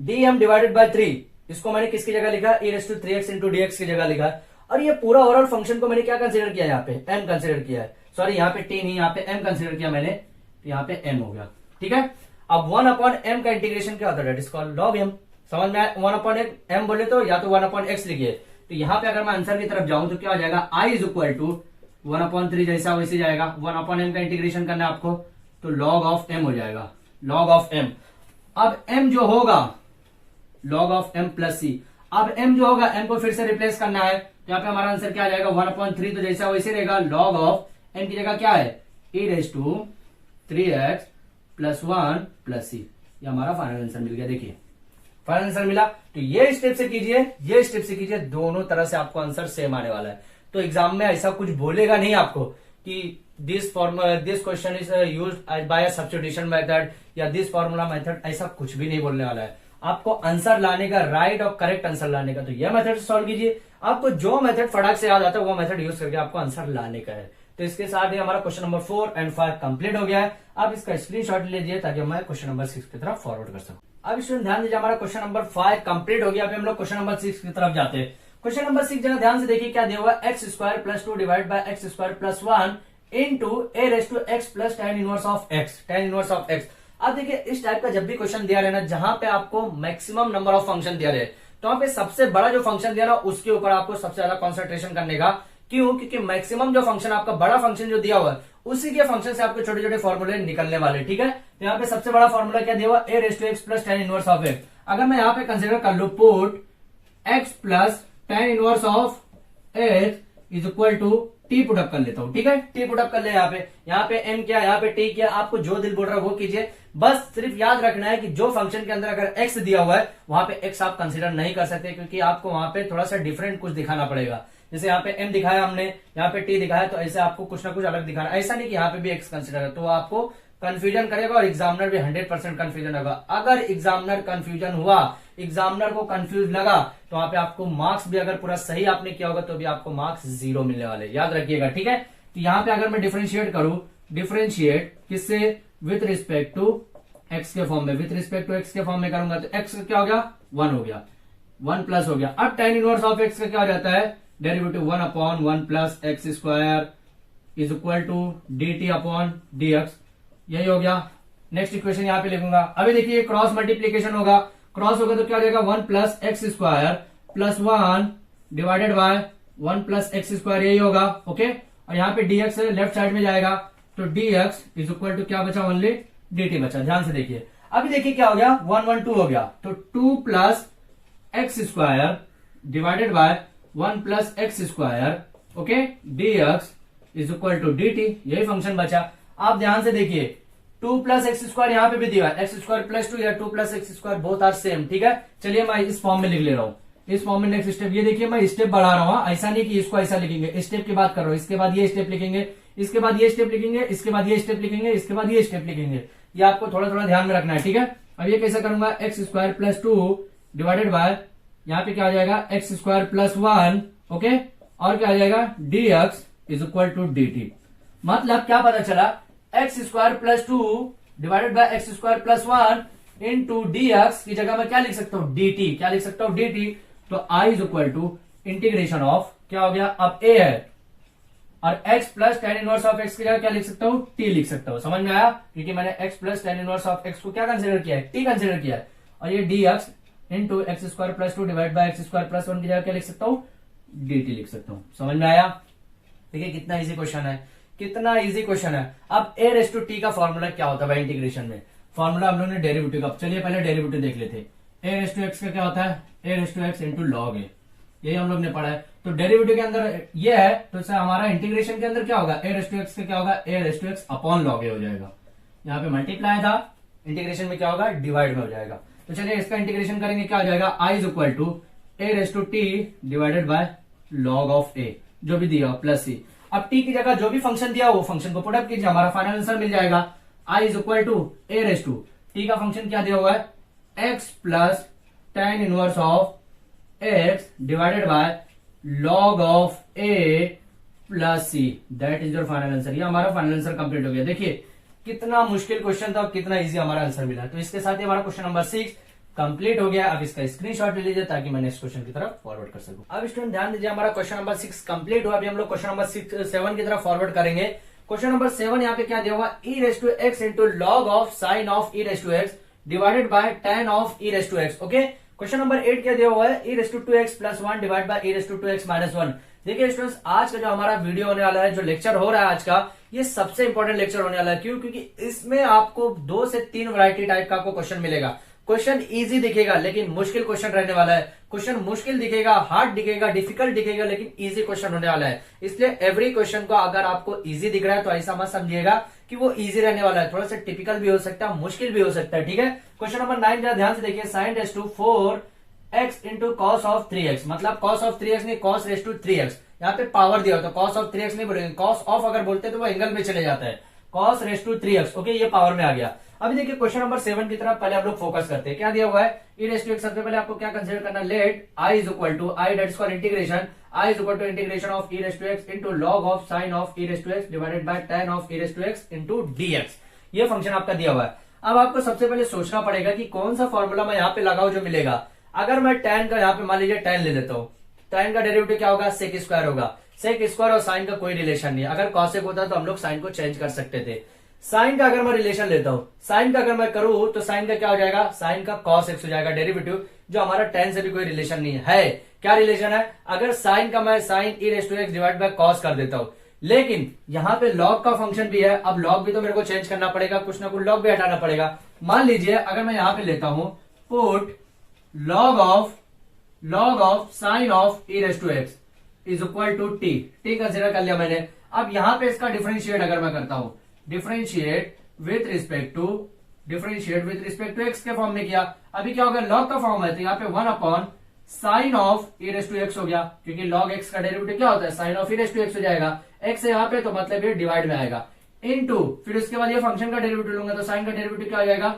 dm डिवाइडेड बाय 3, इसको मैंने किसकी जगह लिखा? e3x इंटू dx की जगह लिखा, और ये पूरा ओवरऑल फंक्शन को मैंने क्या कंसिडर किया? यहाँ पे m कंसिडर किया है, सॉरी यहाँ पे t नहीं, यहाँ पे m कंसिडर किया मैंने, तो यहाँ पे m हो गया। ठीक है, अब 1/m का इंटीग्रेशन क्या होता है? That is called log m। समझ में आया? 1/m बोले तो या तो 1/x लिखिए, तो यहाँ पे अगर मैं आंसर की तरफ जाऊं तो क्या हो जाएगा? i इज इक्वल टू 1/3 जैसा वैसे जाएगा, 1/m का इंटीग्रेशन करना है आपको, तो log ऑफ m हो जाएगा, log ऑफ m। अब m जो होगा log ऑफ m प्लस सी, अब m जो होगा m को फिर से रिप्लेस करना है, तो यहाँ पे हमारा आंसर क्या आ जाएगा? 1/3 तो जैसा वैसे रहेगा, log ऑफ m की जगह क्या है? e3x प्लस 1 प्लस सी, ये हमारा फाइनल आंसर मिल गया। देखिए फाइनल आंसर मिला, तो ये स्टेप से कीजिए, ये स्टेप से कीजिए, दोनों तरह से आपको आंसर सेम आने वाला है। तो एग्जाम में ऐसा कुछ बोलेगा नहीं आपको कि this question is used by substitution method या दिस फॉर्मूला मेथड, ऐसा कुछ भी नहीं बोलने वाला है। आपको आंसर लाने का, राइट और करेक्ट आंसर लाने का, तो यह मेथड सॉल्व कीजिए। आपको जो मेथड फटाक से याद आता है वो मेथड यूज करके आपको आंसर लाने का है। तो इसके साथ ही हमारा क्वेश्चन नंबर 4 एंड 5 कंप्लीट हो गया है। आप इसका स्क्रीनशॉट लीजिए ताकि मैं क्वेश्चन नंबर 6 की तरफ फॉरवर्ड कर सकूं। अब इसमें ध्यान दीजिए, हमारा क्वेश्चन नंबर 5 कंप्लीट हो गया। अभी हम लोग क्वेश्चन नंबर 6 की तरफ जाते हैं। क्वेश्चन नंबर 6 जरा ध्यान से देखिए, क्या दिया हुआ? x² plus 2 divide bye x² plus 1 into a⁻x plus tan inverse of x। अब देखिए इस टाइप का जब भी क्वेश्चन दिया रहना जहां पे आपको मैक्सिमम नंबर ऑफ फंक्शन दिया रहे, तो वहां पे सबसे बड़ा जो फंक्शन दिया ना उसके ऊपर आपको सबसे ज्यादा कॉन्सेंट्रेशन करने का। क्यों? क्योंकि मैक्सिमम जो फंक्शन आपका बड़ा फंक्शन जो दिया हुआ है उसी के फंक्शन से आपको छोटे छोटे फॉर्मूले निकलने वाले। ठीक है, तो यहाँ पे सबसे बड़ा फॉर्मूला क्या दिया हुआ? a⁻x plus tan inverse of x। अगर मैं यहाँ पे कंसिडर कर लू put x plus tan inverse of x is equal to t put up कर लेता हूं। ठीक है, टी पुटअप कर ले। यहाँ पे m क्या, यहाँ पे t क्या, आपको जो दिल बोल रहा है वो कीजिए। बस सिर्फ याद रखना है कि जो फंक्शन के अंदर अगर x दिया हुआ है वहां पे x आप कंसीडर नहीं कर सकते, क्योंकि आपको वहां पे थोड़ा सा डिफरेंट कुछ दिखाना पड़ेगा। जैसे यहाँ पे m दिखाया हमने, यहाँ पे t दिखाया, तो ऐसे आपको कुछ ना कुछ अलग दिखाना। ऐसा नहीं कि यहाँ पे भी x कंसीडर है, तो आपको कंफ्यूजन करेगा और एग्जामिनर भी 100% कंफ्यूजन होगा। अगर एग्जामिनर कंफ्यूजन हुआ, एग्जामिनर को कंफ्यूज लगा, तो वहां पे आपको मार्क्स भी अगर पूरा सही आपने किया होगा तो भी आपको मार्क्स 0 मिलने वाले, याद रखिएगा। ठीक है, तो यहाँ पे अगर मैं डिफरेंशिएट करूं, डिफरेंशिएट किससे? विथ रिस्पेक्ट टू एक्स के फॉर्म में, विथ रिस्पेक्ट टू एक्स के फॉर्म में करूंगा तो एक्स क्या हो गया? 1 हो गया, 1 प्लस हो गया। अब tan इनवर्स ऑफ एक्स का क्या हो जाता है? Derivative 1/1 plus x square is equal to dt upon dx, यही हो गया। नेक्स्ट इक्वेशन यहाँ पे लिखूंगा। अभी देखिए क्रॉस मल्टीप्लीकेशन होगा, क्रॉस होगा तो क्या हो जाएगा? 1 plus x square plus 1 divided by 1 plus x square, यही होगा। ओके, और यहाँ पे dx लेफ्ट साइड में जाएगा, तो dx इज इक्वल टू क्या बचा? ओनली dt बचा। ध्यान से देखिए, अभी देखिए क्या हो गया? 1 1 2 हो गया, तो 2 plus x square divided by 1 plus x square, okay, dx is equal to dt, यही फंक्शन बचा। आप ध्यान से देखिए 2 प्लस एक्स स्क्वायर यहाँ पे भी दिया है, एक्स स्क्वायर प्लस 2 या 2 plus x square both are same. ठीक है, चलिए मैं इस फॉर्म में लिख ले रहा हूँ। इस फॉर्म में नेक्स्ट स्टेप, ये देखिए मैं स्टेप बढ़ा रहा हूँ, ऐसा नहीं कि इसको ऐसा लिखेंगे, स्टेप की बात कर रहा हूँ। इसके बाद ये स्टेप लिखेंगे, इसके बाद ये स्टेप लिखेंगे, इसके बाद ये स्टेप लिखेंगे, इसके बाद ये स्टेप लिखेंगे। ये आपको थोड़ा थोड़ा ध्यान में रखना है। ठीक है, अब ये कैसा करूंगा? X square plus 2 divided by, यहाँ पे क्या आ जाएगा? एक्स स्क्वायर प्लस 1, ओके, और क्या आ जाएगा? dx is equal to dt। मतलब क्या पता चला? X square plus 2 divided by x square plus 1 into d x की जगह मैं क्या लिख सकता हूं, डी टी। क्या लिख सकता हूं, डी टी। तो I is equal to integration of, क्या हो गया, अब ए है और x plus tan inverse of x की जगह क्या लिख सकता हूं, t लिख सकता हूं। समझ में आया, क्योंकि मैंने x plus tan inverse of x को क्या कंसिडर किया है, t कंसिडर किया है। और ये dx into x square plus two divide by x square plus one की जगह क्या लिख सकता हूं, dt लिख सकता हूं। समझ में आया। देखिए कितना इजी क्वेश्चन है, कितना इजी क्वेश्चन है। अब a रेस टू टी का फॉर्मूला क्या होता है भाई इंटीग्रेशन में, फॉर्मूला हम लोग ने डेरिवेटिव का, चलिए पहले डेरिवेटिव देख लेते हैं। a रेस टू एक्स का क्या होता है, a raise to x into log A, यही हम लोग ने पढ़ा है। तो डेरिवेटिव के अंदर ये है, तो इससे हमारा इंटीग्रेशन के अंदर क्या होगा, a रेस टू एक्स का क्या होगा, a raise to x upon log A हो जाएगा। यहाँ पे मल्टीप्लाई था, इंटीग्रेशन में क्या होगा, डिवाइड में हो जाएगा। तो चलिए इसका इंटीग्रेशन करेंगे, क्या हो जाएगा, i is equal to a raise to t divided by log of a, जो भी दिया प्लस सी। अब t की जगह जो भी फंक्शन दिया वो फंक्शन को पुट अप कीजिए, हमारा फाइनल आंसर मिल जाएगा। i is equal to a raise to t का फंक्शन क्या दिया हुआ है, x plus tan inverse of x divided by log of a plus C, that is your final answer. ये हमारा फाइनल आंसर कंप्लीट हो गया। देखिए कितना मुश्किल क्वेश्चन था और कितना इजी हमारा आंसर मिला। तो इसके साथ ही हमारा क्वेश्चन नंबर 6 कंप्लीट हो गया। अब इसका स्क्रीनशॉट ले लीजिए ताकि मैं नेक्स्ट क्वेश्चन की तरफ फॉरवर्ड कर सकूं। अब स्टूडेंट ध्यान दीजिए, हमारा क्वेश्चन नंबर 6 कंप्लीट हुआ। अभी हम लोग क्वेश्चन नंबर 7 की तरफ फॉरवर्ड करेंगे। क्वेश्चन नंबर 7 यहाँ पे क्या दिया हुआ, e raise to x into log of sine of e raise to x divided by tan of e raise to x. Okay, question number 8 क्या दिया हुआ है, e raise to 2x plus 1 divide by e raise to 2x minus 1। देखिए students, आज का जो हमारा video होने वाला है, जो लेक्चर हो रहा है आज का, ये सबसे इंपॉर्टेंट लेक्चर होने वाला है। क्यों, क्योंकि इसमें आपको 2 से 3 वैरायटी टाइप का आपको क्वेश्चन मिलेगा। क्वेश्चन इजी दिखेगा लेकिन मुश्किल क्वेश्चन रहने वाला है। क्वेश्चन मुश्किल दिखेगा, हार्ड दिखेगा, डिफिकल्ट दिखेगा, लेकिन इजी क्वेश्चन होने वाला है। इसलिए एवरी क्वेश्चन को अगर आपको इजी दिख रहा है तो ऐसा मत समझिएगा कि वो इजी रहने वाला है, थोड़ा सा टिपिकल भी हो सकता है, मुश्किल भी हो सकता है। ठीक है, क्वेश्चन नंबर 9 जरा ध्यान से देखिए, sine raise to 4x into cos of 3x, मतलब कॉस ऑफ 3x नहीं, कॉस रेस टू 3x। यहाँ पे पावर दिया होता है, कॉस ऑफ 3x नहीं बोलेंगे, कॉस ऑफ अगर बोलते तो वो एंगल में चले जाता है। Cos raise to 3x, okay, ये पावर में आ गया। अभी देखिए क्वेश्चन नंबर 7 की तरफ पहले हम लोग फोकस करते हैं। क्या दिया हुआ है, e रेस टू एक्स, सबसे पहले आपको क्या कंसीडर करना, let i is equal to i that is called integration, i is equal to integration of e raise to x into log of sine of e raise to x divided by tan of e raise to x into dx। ये function आपका दिया हुआ है। अब आपको सबसे पहले सोचना पड़ेगा कि कौन सा फॉर्मूला मैं यहाँ पे लगाऊं जो मिलेगा। अगर मैं tan का यहाँ पे मान लीजिए tan ले लेता हूँ, tan का डेरिवेटिव क्या होगा, सेक स्क्वायर होगा। सेक स्क्वायर और साइन का कोई रिलेशन नहीं है। अगर कॉसेक होता तो हम लोग साइन को चेंज कर सकते थे। साइन का अगर मैं रिलेशन लेता हूं, साइन का अगर मैं करूं तो साइन का क्या हो जाएगा, साइन का कॉस एक्स हो जाएगा डेरिवेटिव, जो हमारा tan से भी कोई रिलेशन नहीं है। क्या रिलेशन है, अगर साइन का मैं sine e raise to x divide by cos कर देता हूं, लेकिन यहां पे लॉग का फंक्शन भी है। अब लॉग भी तो मेरे को चेंज करना पड़ेगा, कुछ ना कुछ लॉग भी हटाना पड़ेगा। मान लीजिए अगर मैं यहां पे लेता हूं put log of sine of e raise to x is equal to t consider कर लिया मैंने। अब यहां पे इसका डिफरेंशिएट अगर मैं करता हूं, differentiate with respect to x के फॉर्म में किया। अभी क्या होगा, लॉग का फॉर्म है तो यहाँ पे 1 upon sine of e raise to x हो गया, क्योंकि लॉग एक्स का डेरिवेटिव क्या होता है, sine of e raise to x हो जाएगा। एक्स है यहाँ पे तो मतलब ये डिवाइड में आएगा, इनटू फिर उसके बाद ये फंक्शन का डेरिवेटिव लूंगा तो साइन का डेरिवेटिव क्या हो जाएगा,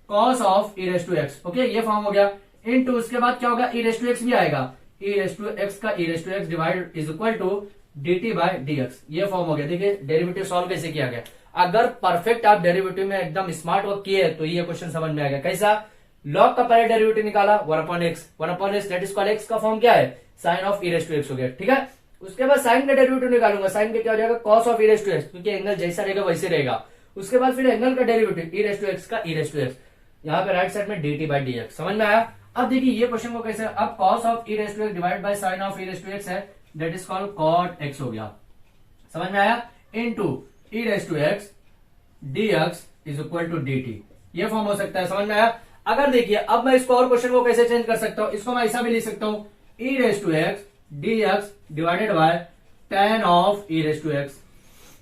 cos of e raise to x. Okay, ये फॉर्म हो गया। इनटू उसके बाद क्या होगा, e रेस टू एक्स भी आएगा, e रेस टू एक्स का e raise to x divide is equal to dt by dx। ये फॉर्म हो गया। देखिए डेरिवेटिव सॉल्व कैसे किया गया। अगर परफेक्ट आप डेरिवेटिव में एकदम स्मार्ट वर्क किए तो ये क्वेश्चन समझ में आ गया। कैसा, लॉग का पहले डेरिवेटिव निकाला 1 upon x that is called x का फॉर्म क्या है, sine of e raise to x हो गया। ठीक है, उसके बाद साइन का डेरिवेटिव निकालूंगा, साइन का क्या हो जाएगा, cos of e raise to x, क्योंकि एंगल जैसा रहेगा वैसे रहेगा। उसके बाद फिर एंगल का derivative e raise to x का e रेस टू एक्स, यहाँ पे राइट साइड में dt बाय dx। समझ में आया। अब देखिए ये क्वेश्चन को कैसे, अब cos of e raise to x divide by sine of e raise to x है, that is called cot x हो गया। समझ में आया, into e raise to x dx is equal to dt। ये फॉर्म हो सकता है। समझ में आया। अगर देखिए अब मैं इसको और क्वेश्चन को कैसे चेंज कर सकता हूं, इसको मैं ऐसा भी लिख सकता हूं, e raise to x dx divided by tan of e raise to x,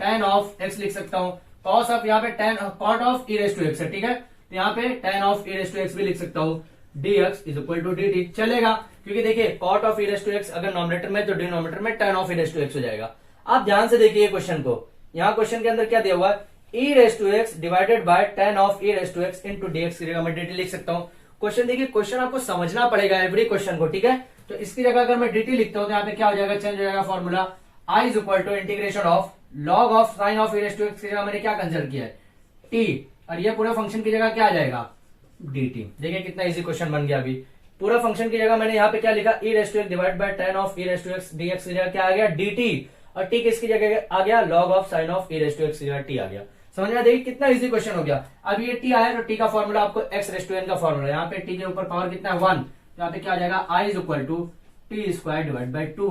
tan of x लिख सकता हूं, cos ऑफ यहाँ पे tan cot of e raise to x है। ठीक है, तो यहाँ पे tan of e raise to x भी लिख सकता हूं, dx is equal to dt चलेगा, क्योंकि देखिए cot of e raise to x अगर नॉमिनेटर में तो डिनोमिनेटर में tan of e raise to x हो जाएगा। आप ध्यान से देखिए क्वेश्चन को, यहाँ क्वेश्चन के अंदर क्या दिया हुआ है, e raise to x divided by tan of e raise to x into dx की जगह मैं dt लिख सकता हूँ। क्वेश्चन देखिए, क्वेश्चन आपको समझना पड़ेगा एवरी क्वेश्चन को। ठीक है, तो इसकी जगह अगर मैं dt लिखता हूँ तो यहाँ पे क्या हो जाएगा, चेंज हो जाएगा formula, i is equal to integration of log of sine of e raise to x की जगह मैंने क्या कंसिडर किया है, t, और ये पूरे फंक्शन की जगह क्या आ जाएगा, dt। देखिए कितना इजी क्वेश्चन बन गया। अभी पूरा फंक्शन की जगह मैंने यहाँ पे क्या लिखा, e raise to x divide by tan of e raise to x dx की जगह क्या आ गया dt, और t किसकी जगह आ गया log of sin of e raise to x की जगह t आ गया। समझ में? देखिए कितना इजी क्वेश्चन हो गया। अब ये t आया तो t का फॉर्मूला आपको x रेस टू n का फॉर्मूला, यहाँ पे t के ऊपर पावर कितना है 1, यहाँ पे क्या आ जाएगा i is equal to T square divide by 2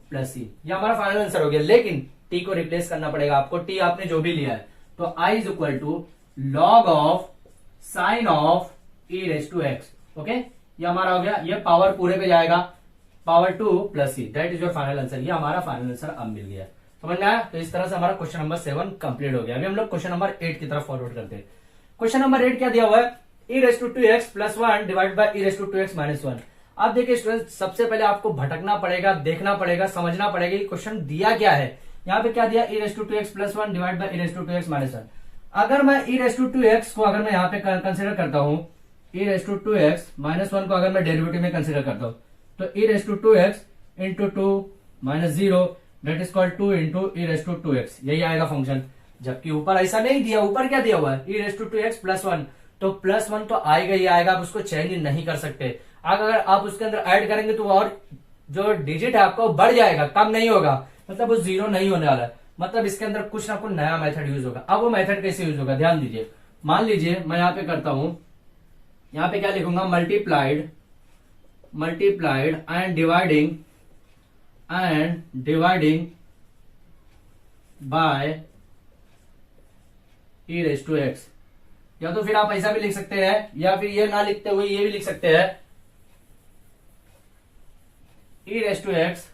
plus C. ये हमारा फाइनल आंसर हो गया। लेकिन t को रिप्लेस करना पड़ेगा आपको, t आपने जो भी लिया है, तो i is equal to log of sine of e raise to x. Okay, ये हमारा हो गया। ये पावर पूरे पे जाएगा, power 2 plus C, that is your final answer. ये हमारा फाइनल आंसर अब मिल गया। समझ में आया? तो इस तरह से हमारा क्वेश्चन नंबर 7 कंप्लीट हो गया। अभी हम लोग क्वेश्चन नंबर 8 की तरफ फॉरवर्ड करते हैं। क्वेश्चन नंबर 8 क्या दिया हुआ है, e raise to 2x plus 1 divide by e raise to 2x minus 1। अब देखिए स्टूडेंट, सबसे पहले आपको भटकना पड़ेगा, देखना पड़ेगा, समझना पड़ेगा कि क्वेश्चन दिया क्या है। यहाँ पे क्या दिया, e raise to 2x plus 1 divide by e raise to 2x minus 1। अगर मैं e रेस टू 2x को अगर मैं यहाँ पे कंसिडर करता हूँ, e raise to 2x minus 1 को अगर मैं डेरिवेटिव में कंसिडर करता हूँ, तो e raise to 2x into 2 minus 0 that is called 2 into e raise to 2x, यही आएगा फंक्शन। जबकि ऊपर ऐसा नहीं दिया, ऊपर क्या दिया हुआ है, e raise to 2x plus 1, तो प्लस 1 तो आएगा ही आएगा, आप उसको चेंज नहीं कर सकते। अगर आप उसके अंदर ऐड करेंगे तो और जो डिजिट है आपका बढ़ जाएगा, कम नहीं होगा, मतलब वो जीरो नहीं होने वाला है। मतलब इसके अंदर कुछ ना कुछ नया मेथड यूज होगा। अब वो मेथड कैसे यूज होगा, ध्यान दीजिए। मान लीजिए मैं यहाँ पे करता हूं, यहाँ पे क्या लिखूंगा, multiplied and dividing by e raise to x. या तो फिर आप ऐसा भी लिख सकते हैं, या फिर ये ना लिखते हुए ये भी लिख सकते हैं, e raise to x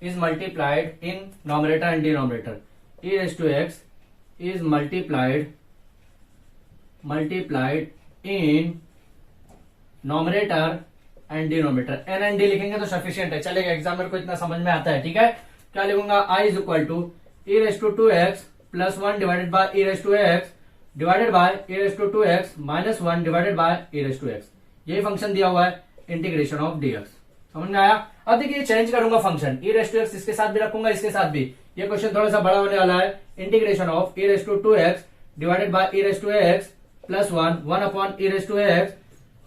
is multiplied in numerator and denominator. e raised to x is multiplied in numerator and denominator. n and d लिखेंगे तो सफिशियंट है, चलेगा, एग्जामिनर को इतना समझ में आता है। ठीक है, क्या लिखूंगा, i is equal to e raise to 2x plus 1 divided by e raise to x divided by e raise to 2x minus 1 divided by e raise to x। यही फंक्शन दिया हुआ है, इंटीग्रेशन ऑफ dx। समझ में आया? अब देखिए change करूंगा function, e raise to x इसके साथ भी रखूंगा, इसके साथ भी। ये क्वेश्चन थोड़ा सा बड़ा होने वाला है। Integration of e raise to 2x divided by e raise to x plus 1 upon e raise to x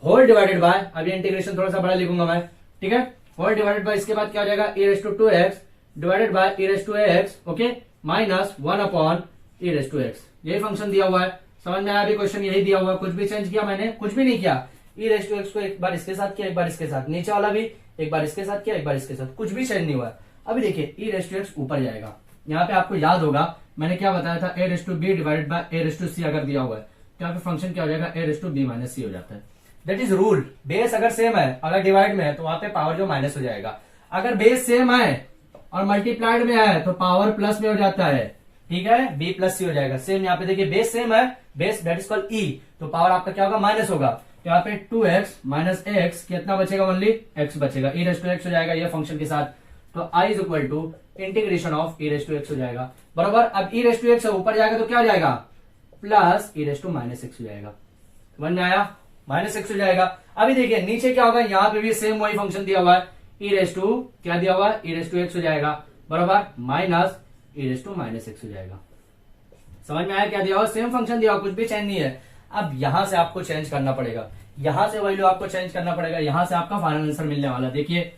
whole divided by, अब ये इंटीग्रेशन थोड़ा सा बड़ा लिखूंगा मैं, ठीक है, होल डिवाइडेड बाय, इसके बाद क्या हो जाएगा, e raise to 2x divided by e raise to x, okay, minus 1 upon e raise to x। यही फंक्शन दिया हुआ है। समझ में आया? अभी क्वेश्चन यही दिया हुआ है, कुछ भी चेंज किया मैंने, कुछ भी नहीं किया। e रेस टू x को एक बार इसके साथ किया, एक बार इसके साथ, नीचे वाला भी एक बार इसके साथ किया, एक बार इसके साथ, कुछ भी चेंज नहीं हुआ। अभी देखिए e रेस टू एक्स ऊपर जाएगा। यहाँ पे आपको याद होगा मैंने क्या बताया था, a raise to B divided by a raise to C अगर दिया हुआ है तो यहाँ पे फंक्शन क्या हो जाएगा, a raise to B minus C हो जाता है। That is rule. बेस अगर सेम है, अगर डिवाइड में है तो वहां पे पावर जो माइनस हो जाएगा। अगर बेस सेम है और मल्टीप्लाइड में है तो पावर प्लस में हो जाता है। ठीक है, b प्लस सी हो जाएगा। सेम यहाँ पे देखिए बेस सेम है, base that is called e, तो पावर आपका क्या होगा, माइनस होगा। यहाँ पे 2x माइनस एक्स कितना बचेगा, ओनली x बचेगा, e रेस टू एक्स हो जाएगा ये फंक्शन के साथ। तो i is equal to integration of e raise to x हो जाएगा, बराबर। अब e रेस टू एक्स ऊपर जाएगा तो क्या हो जाएगा, plus e raise to minus x हो जाएगा। समझ में आया, माइनस एक्स हो जाएगा। अभी देखिए नीचे क्या होगा, यहाँ पे भी सेम वही फंक्शन दिया हुआ है, e रेस टू क्या दिया हुआ है, e रेस टू एक्स हो जाएगा, बराबर, minus e raise to minus x हो जाएगा। समझ में आया क्या दिया हुआ, सेम फंक्शन दिया हुआ, कुछ भी चेंज नहीं है। अब यहां से आपको चेंज करना पड़ेगा, यहां से वैल्यू आपको चेंज करना पड़ेगा, यहां से आपका फाइनल आंसर मिलने वाला। देखिए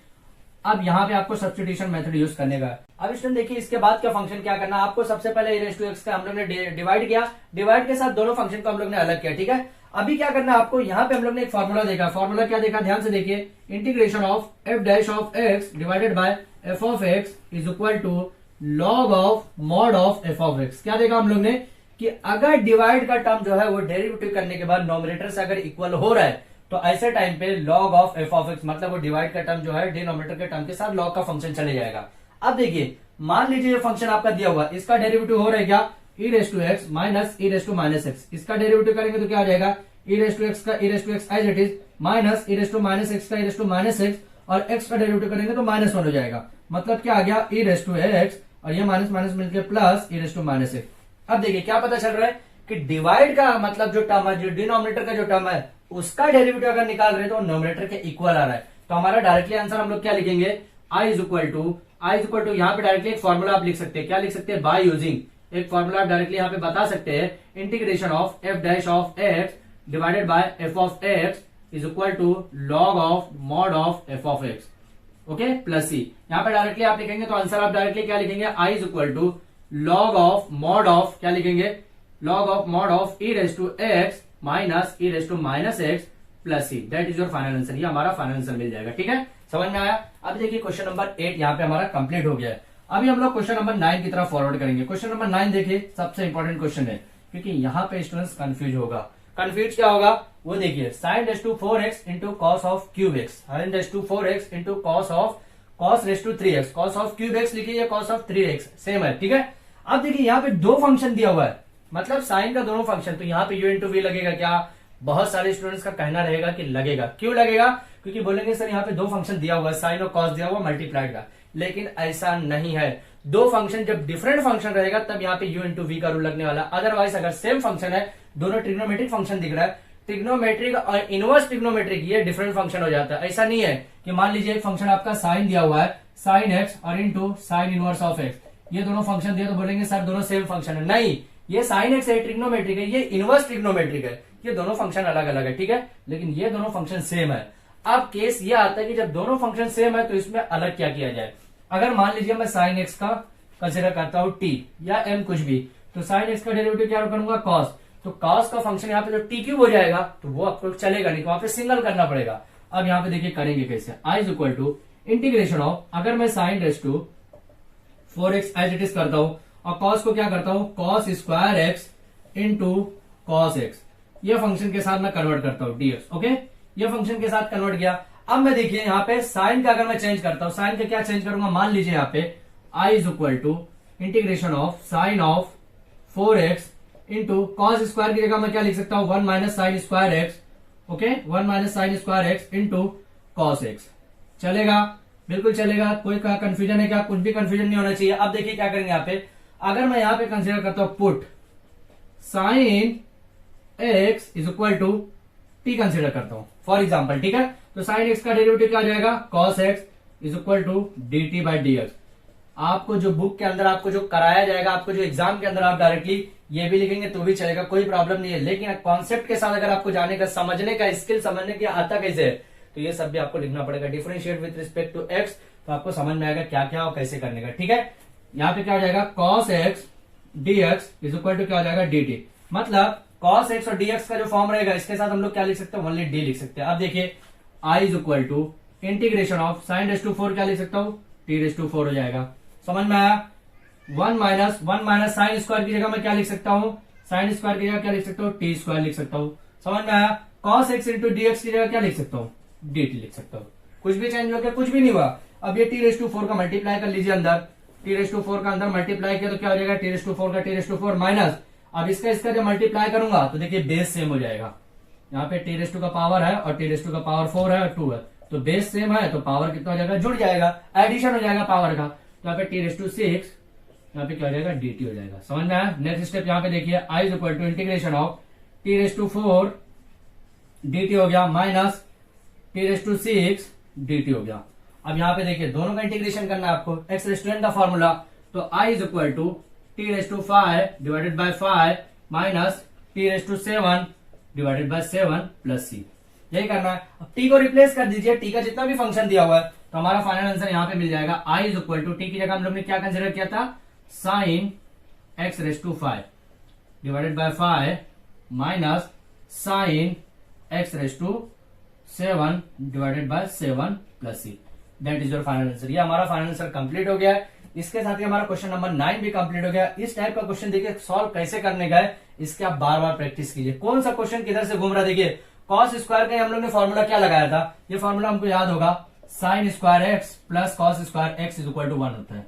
अब यहाँ पे आपको सब्स्टिट्यूशन मेथड यूज करने का है। अब स्टूडेंट देखिए इसके बाद का फंक्शन क्या करना है आपको, सबसे पहले e रेस टू एक्स का हम लोग ने डिवाइड किया, डिवाइड के साथ दोनों फंक्शन को हम लोग ने अलग किया। ठीक है, अभी क्या करना है आपको, यहाँ पे हम लोग ने एक फॉर्मूला देखा, फॉर्मूला क्या देखा, ध्यान से देखिए, integration of F dash of x divided by F of x is equal to log of mod of F of x. क्या देखा हम लोग ने कि अगर डिवाइड का टर्म जो है वो डेरिवेटिव करने के बाद नॉमिनेटर से अगर इक्वल हो रहा है तो ऐसे टाइम पे log of F of x, मतलब वो डिवाइड का टर्म जो है डिनोमिनेटर के टर्म के साथ log का फंक्शन चले जाएगा। अब देखिए मान लीजिए ये फंक्शन आपका दिया हुआ, इसका डेरिवेटिव हो रहा है क्या, e raise to x minus e raise to minus x. इसका डेरिवेटिव करेंगे तो क्या हो जाएगा, e रेस टू एक्स का e raise to x as it is minus e raise to minus x का e raise to minus x, और x का डेरिवेटिव करेंगे तो माइनस 1 हो जाएगा। मतलब क्या आ गया, e रेस टू एक्स और ये माइनस माइनस मिलकर plus e raise to minus x. अब देखिए क्या पता चल रहा है कि डिवाइड का मतलब जो टर्म है, जो डिनोमिनेटर का जो टर्म है उसका डेरिवेटिव अगर निकाल रहे हैं तो नोमिनेटर के इक्वल आ रहा है। तो हमारा डायरेक्टली आंसर हम लोग क्या लिखेंगे, i इज इक्वल टू यहाँ पे डायरेक्टली एक फॉर्मूला आप लिख सकते हैं, क्या लिख सकते हैं, बाय यूजिंग एक फॉर्मूला आप डायरेक्टली यहाँ पे बता सकते हैं, integration of F dash of x divided by F of x is equal to log of mod of F of X, okay, plus C. यहाँ पे डायरेक्टली आप लिखेंगे तो आंसर आप डायरेक्टली क्या लिखेंगे, I is equal to log of mod of, क्या लिखेंगे, log of mod of E raise to x minus E raise to minus X plus C. That is your final answer, ये हमारा final answer मिल जाएगा। ठीक है, समझ में आया। अब देखिए क्वेश्चन नंबर 8 यहाँ पे हमारा कंप्लीट हो गया है। अभी हम लोग क्वेश्चन नंबर 9 की तरफ फॉरवर्ड करेंगे। क्वेश्चन नंबर 9 देखिए, सबसे इंपॉर्टेंट क्वेश्चन है, क्योंकि यहाँ पे स्टूडेंट्स कंफ्यूज होगा। कंफ्यूज क्या होगा वो देखिए, sine raise to 4x into cos of cube x, sine raise to 4x into cos of cos raise to 3x, cos of cube x लिखिए, कॉस ऑफ 3x सेम है। ठीक है, अब देखिए यहाँ पे दो फंक्शन दिया हुआ है, मतलब साइन का दोनों फंक्शन, तो यहाँ पे u इंटू वी लगेगा क्या, बहुत सारे स्टूडेंट्स का कहना रहेगा कि लगेगा। क्यों लगेगा, क्योंकि बोलेंगे सर यहाँ पे दो फंक्शन दिया हुआ है, साइन और कॉस दिया हुआ मल्टीप्लाइड का, लेकिन ऐसा नहीं है। दो फंक्शन जब डिफरेंट फंक्शन रहेगा तब यहाँ पे u इंटू वी का रूल लगने वाला। अदरवाइज अगर सेम फंक्शन है, दोनों ट्रिग्नोमेट्रिक फंक्शन दिख रहा है, ट्रिग्नोमेट्रिक और इनवर्स ट्रिग्नोमेट्रिक ये डिफरेंट फंक्शन हो जाता है। ऐसा नहीं है कि मान लीजिए एक फंक्शन आपका साइन दिया हुआ है, साइन एक्स और into sine inverse of x, ये दोनों फंक्शन दिए तो बोलेंगे सर दोनों सेम फंक्शन है। नहीं, ये साइन एक्स है ट्रिग्नोमेट्रिक है, ये इनवर्स ट्रिग्नोमेट्रिक है, ये दोनों फंक्शन अलग अलग है। ठीक है, लेकिन ये दोनों फंक्शन सेम है। अब केस ये आता है कि जब दोनों फंक्शन सेम है तो इसमें अलग क्या किया जाए। अगर मान लीजिए मैं साइन एक्स का कंसिडर करता हूं टी या एम कुछ भी, तो साइन एक्स का डेरिवेटिव क्या करूंगा, कॉस, तो कॉस का फंक्शन यहाँ पे जो टी क्यूब हो जाएगा तो वो आपको चलेगा नहीं, तो वहां पे सिंगल करना पड़ेगा। अब यहाँ पे देखिए करेंगे कैसे, I is equal to integration of, अगर मैं sine raise to 4x as it is करता हूं और कॉस को क्या करता हूं, cos square x into cos X, ये फंक्शन के साथ मैं कन्वर्ट करता हूं dx, ओके, ये फंक्शन के साथ कन्वर्ट किया। अब मैं देखिए यहाँ पे साइन का अगर मैं चेंज करता हूं, साइन का क्या चेंज करूंगा, मान लीजिए यहाँ पे i is equal to integration of sine of 4x into cos square की जगह मैं क्या लिख सकता हूं, 1 minus sine square x, okay, 1 minus sine square x into cos x. चलेगा, बिल्कुल चलेगा, कोई कंफ्यूजन है क्या, कुछ भी कंफ्यूजन नहीं होना चाहिए। अब देखिए क्या करेंगे यहाँ पे, अगर मैं यहाँ पे कंसिडर करता हूं put sine x is equal to t consider करता हूं फॉर एग्जाम्पल। ठीक है, तो साइन एक्स का डेरिवेटिव क्या आ जाएगा, cos x is equal to d t by d x. आपको जो बुक के अंदर आपको जो कराया जाएगा, आपको जो एग्जाम के अंदर आप डायरेक्टली ये भी लिखेंगे तो भी चलेगा, कोई प्रॉब्लम नहीं है। लेकिन कॉन्सेप्ट के साथ अगर आपको जाने का, समझने का स्किल, समझने की आता कैसे है, तो ये सब भी आपको लिखना पड़ेगा। Differentiate with respect to x, तो आपको समझ में आएगा क्या क्या और कैसे करने का। ठीक है, यहाँ पे क्या हो जाएगा, cos x d x is equal to क्या हो जाएगा, डी टी, मतलब कॉस एक्स और dx का जो फॉर्म रहेगा इसके साथ हम लोग क्या लिख सकते हैं, ओनली d लिख सकते हैं। अब देखिए i is equal to integration of sine raise to 4 क्या लिख सकता हूं, t रेज टू 4 हो जाएगा। समझ में आया, 1 माइनस साइन स्क्वायर की जगह मैं क्या लिख सकता हूं, साइन स्क्वायर की जगह क्या लिख सकता हूं, टी स्क्वायर लिख सकता हूं। समझ में आया, कॉस एक्स इंटू dx की जगह क्या लिख सकता हूं, dt लिख सकता हूं। कुछ भी चेंज हो गया, कुछ भी नहीं हुआ। अब ये t रेज टू 4 का मल्टीप्लाई कर लीजिए अंदर, t रेज टू 4 का अंदर मल्टीप्लाई किया तो क्या हो जाएगा, t रेज टू 4 का t रेज टू 4 माइनस, अब इसका जब मल्टीप्लाई करूंगा तो देखिए बेस सेम हो जाएगा। यहाँ पे टी रेज टू का पावर है और टी रेज टू का पावर 4 है और 2 है, तो बेस सेम है तो पावर कितना हो जाएगा, जुड़ जाएगा, एडिशन हो जाएगा पावर का। तो यहाँ पे टी रेज टू 6, यहाँ पे क्या हो जाएगा, डी हो जाएगा। समझ में आया। नेक्स्ट स्टेप यहाँ पे देखिए, I is equal to integration of T raise to 4 D हो गया minus T raise to 6 D हो गया। अब यहाँ पे देखिए दोनों का इंटीग्रेशन करना है आपको, एक्स रेज टू एन का फॉर्मूला, तो I is equal to T raise to 5 divided by 5 minus T raise to 7 divided by 7 plus C, यही करना है। अब टी को रिप्लेस कर दीजिए, टी का जितना भी फंक्शन दिया हुआ है, तो हमारा फाइनल आंसर यहाँ पे मिल जाएगा। I is equal to t की जगह हम लोग ने क्या कंसिडर किया था, sine x raise to 5 divided by 5 minus sine x raise to 7 divided by 7 plus C, that is your final answer. ये हमारा फाइनल आंसर कंप्लीट हो गया है। इसके साथ ही हमारा क्वेश्चन नंबर 9 भी कंप्लीट हो गया। इस टाइप का क्वेश्चन देखिए सॉल्व कैसे करने का है, इसके आप बार बार प्रैक्टिस कीजिए। कौन सा क्वेश्चन किधर से घूम रहा है, देखिए कॉस स्क्वायर का हम लोग ने फॉर्मूला क्या लगाया था, ये फॉर्मूला हमको याद होगा, sine square x plus cos square x is equal to 1 होता है।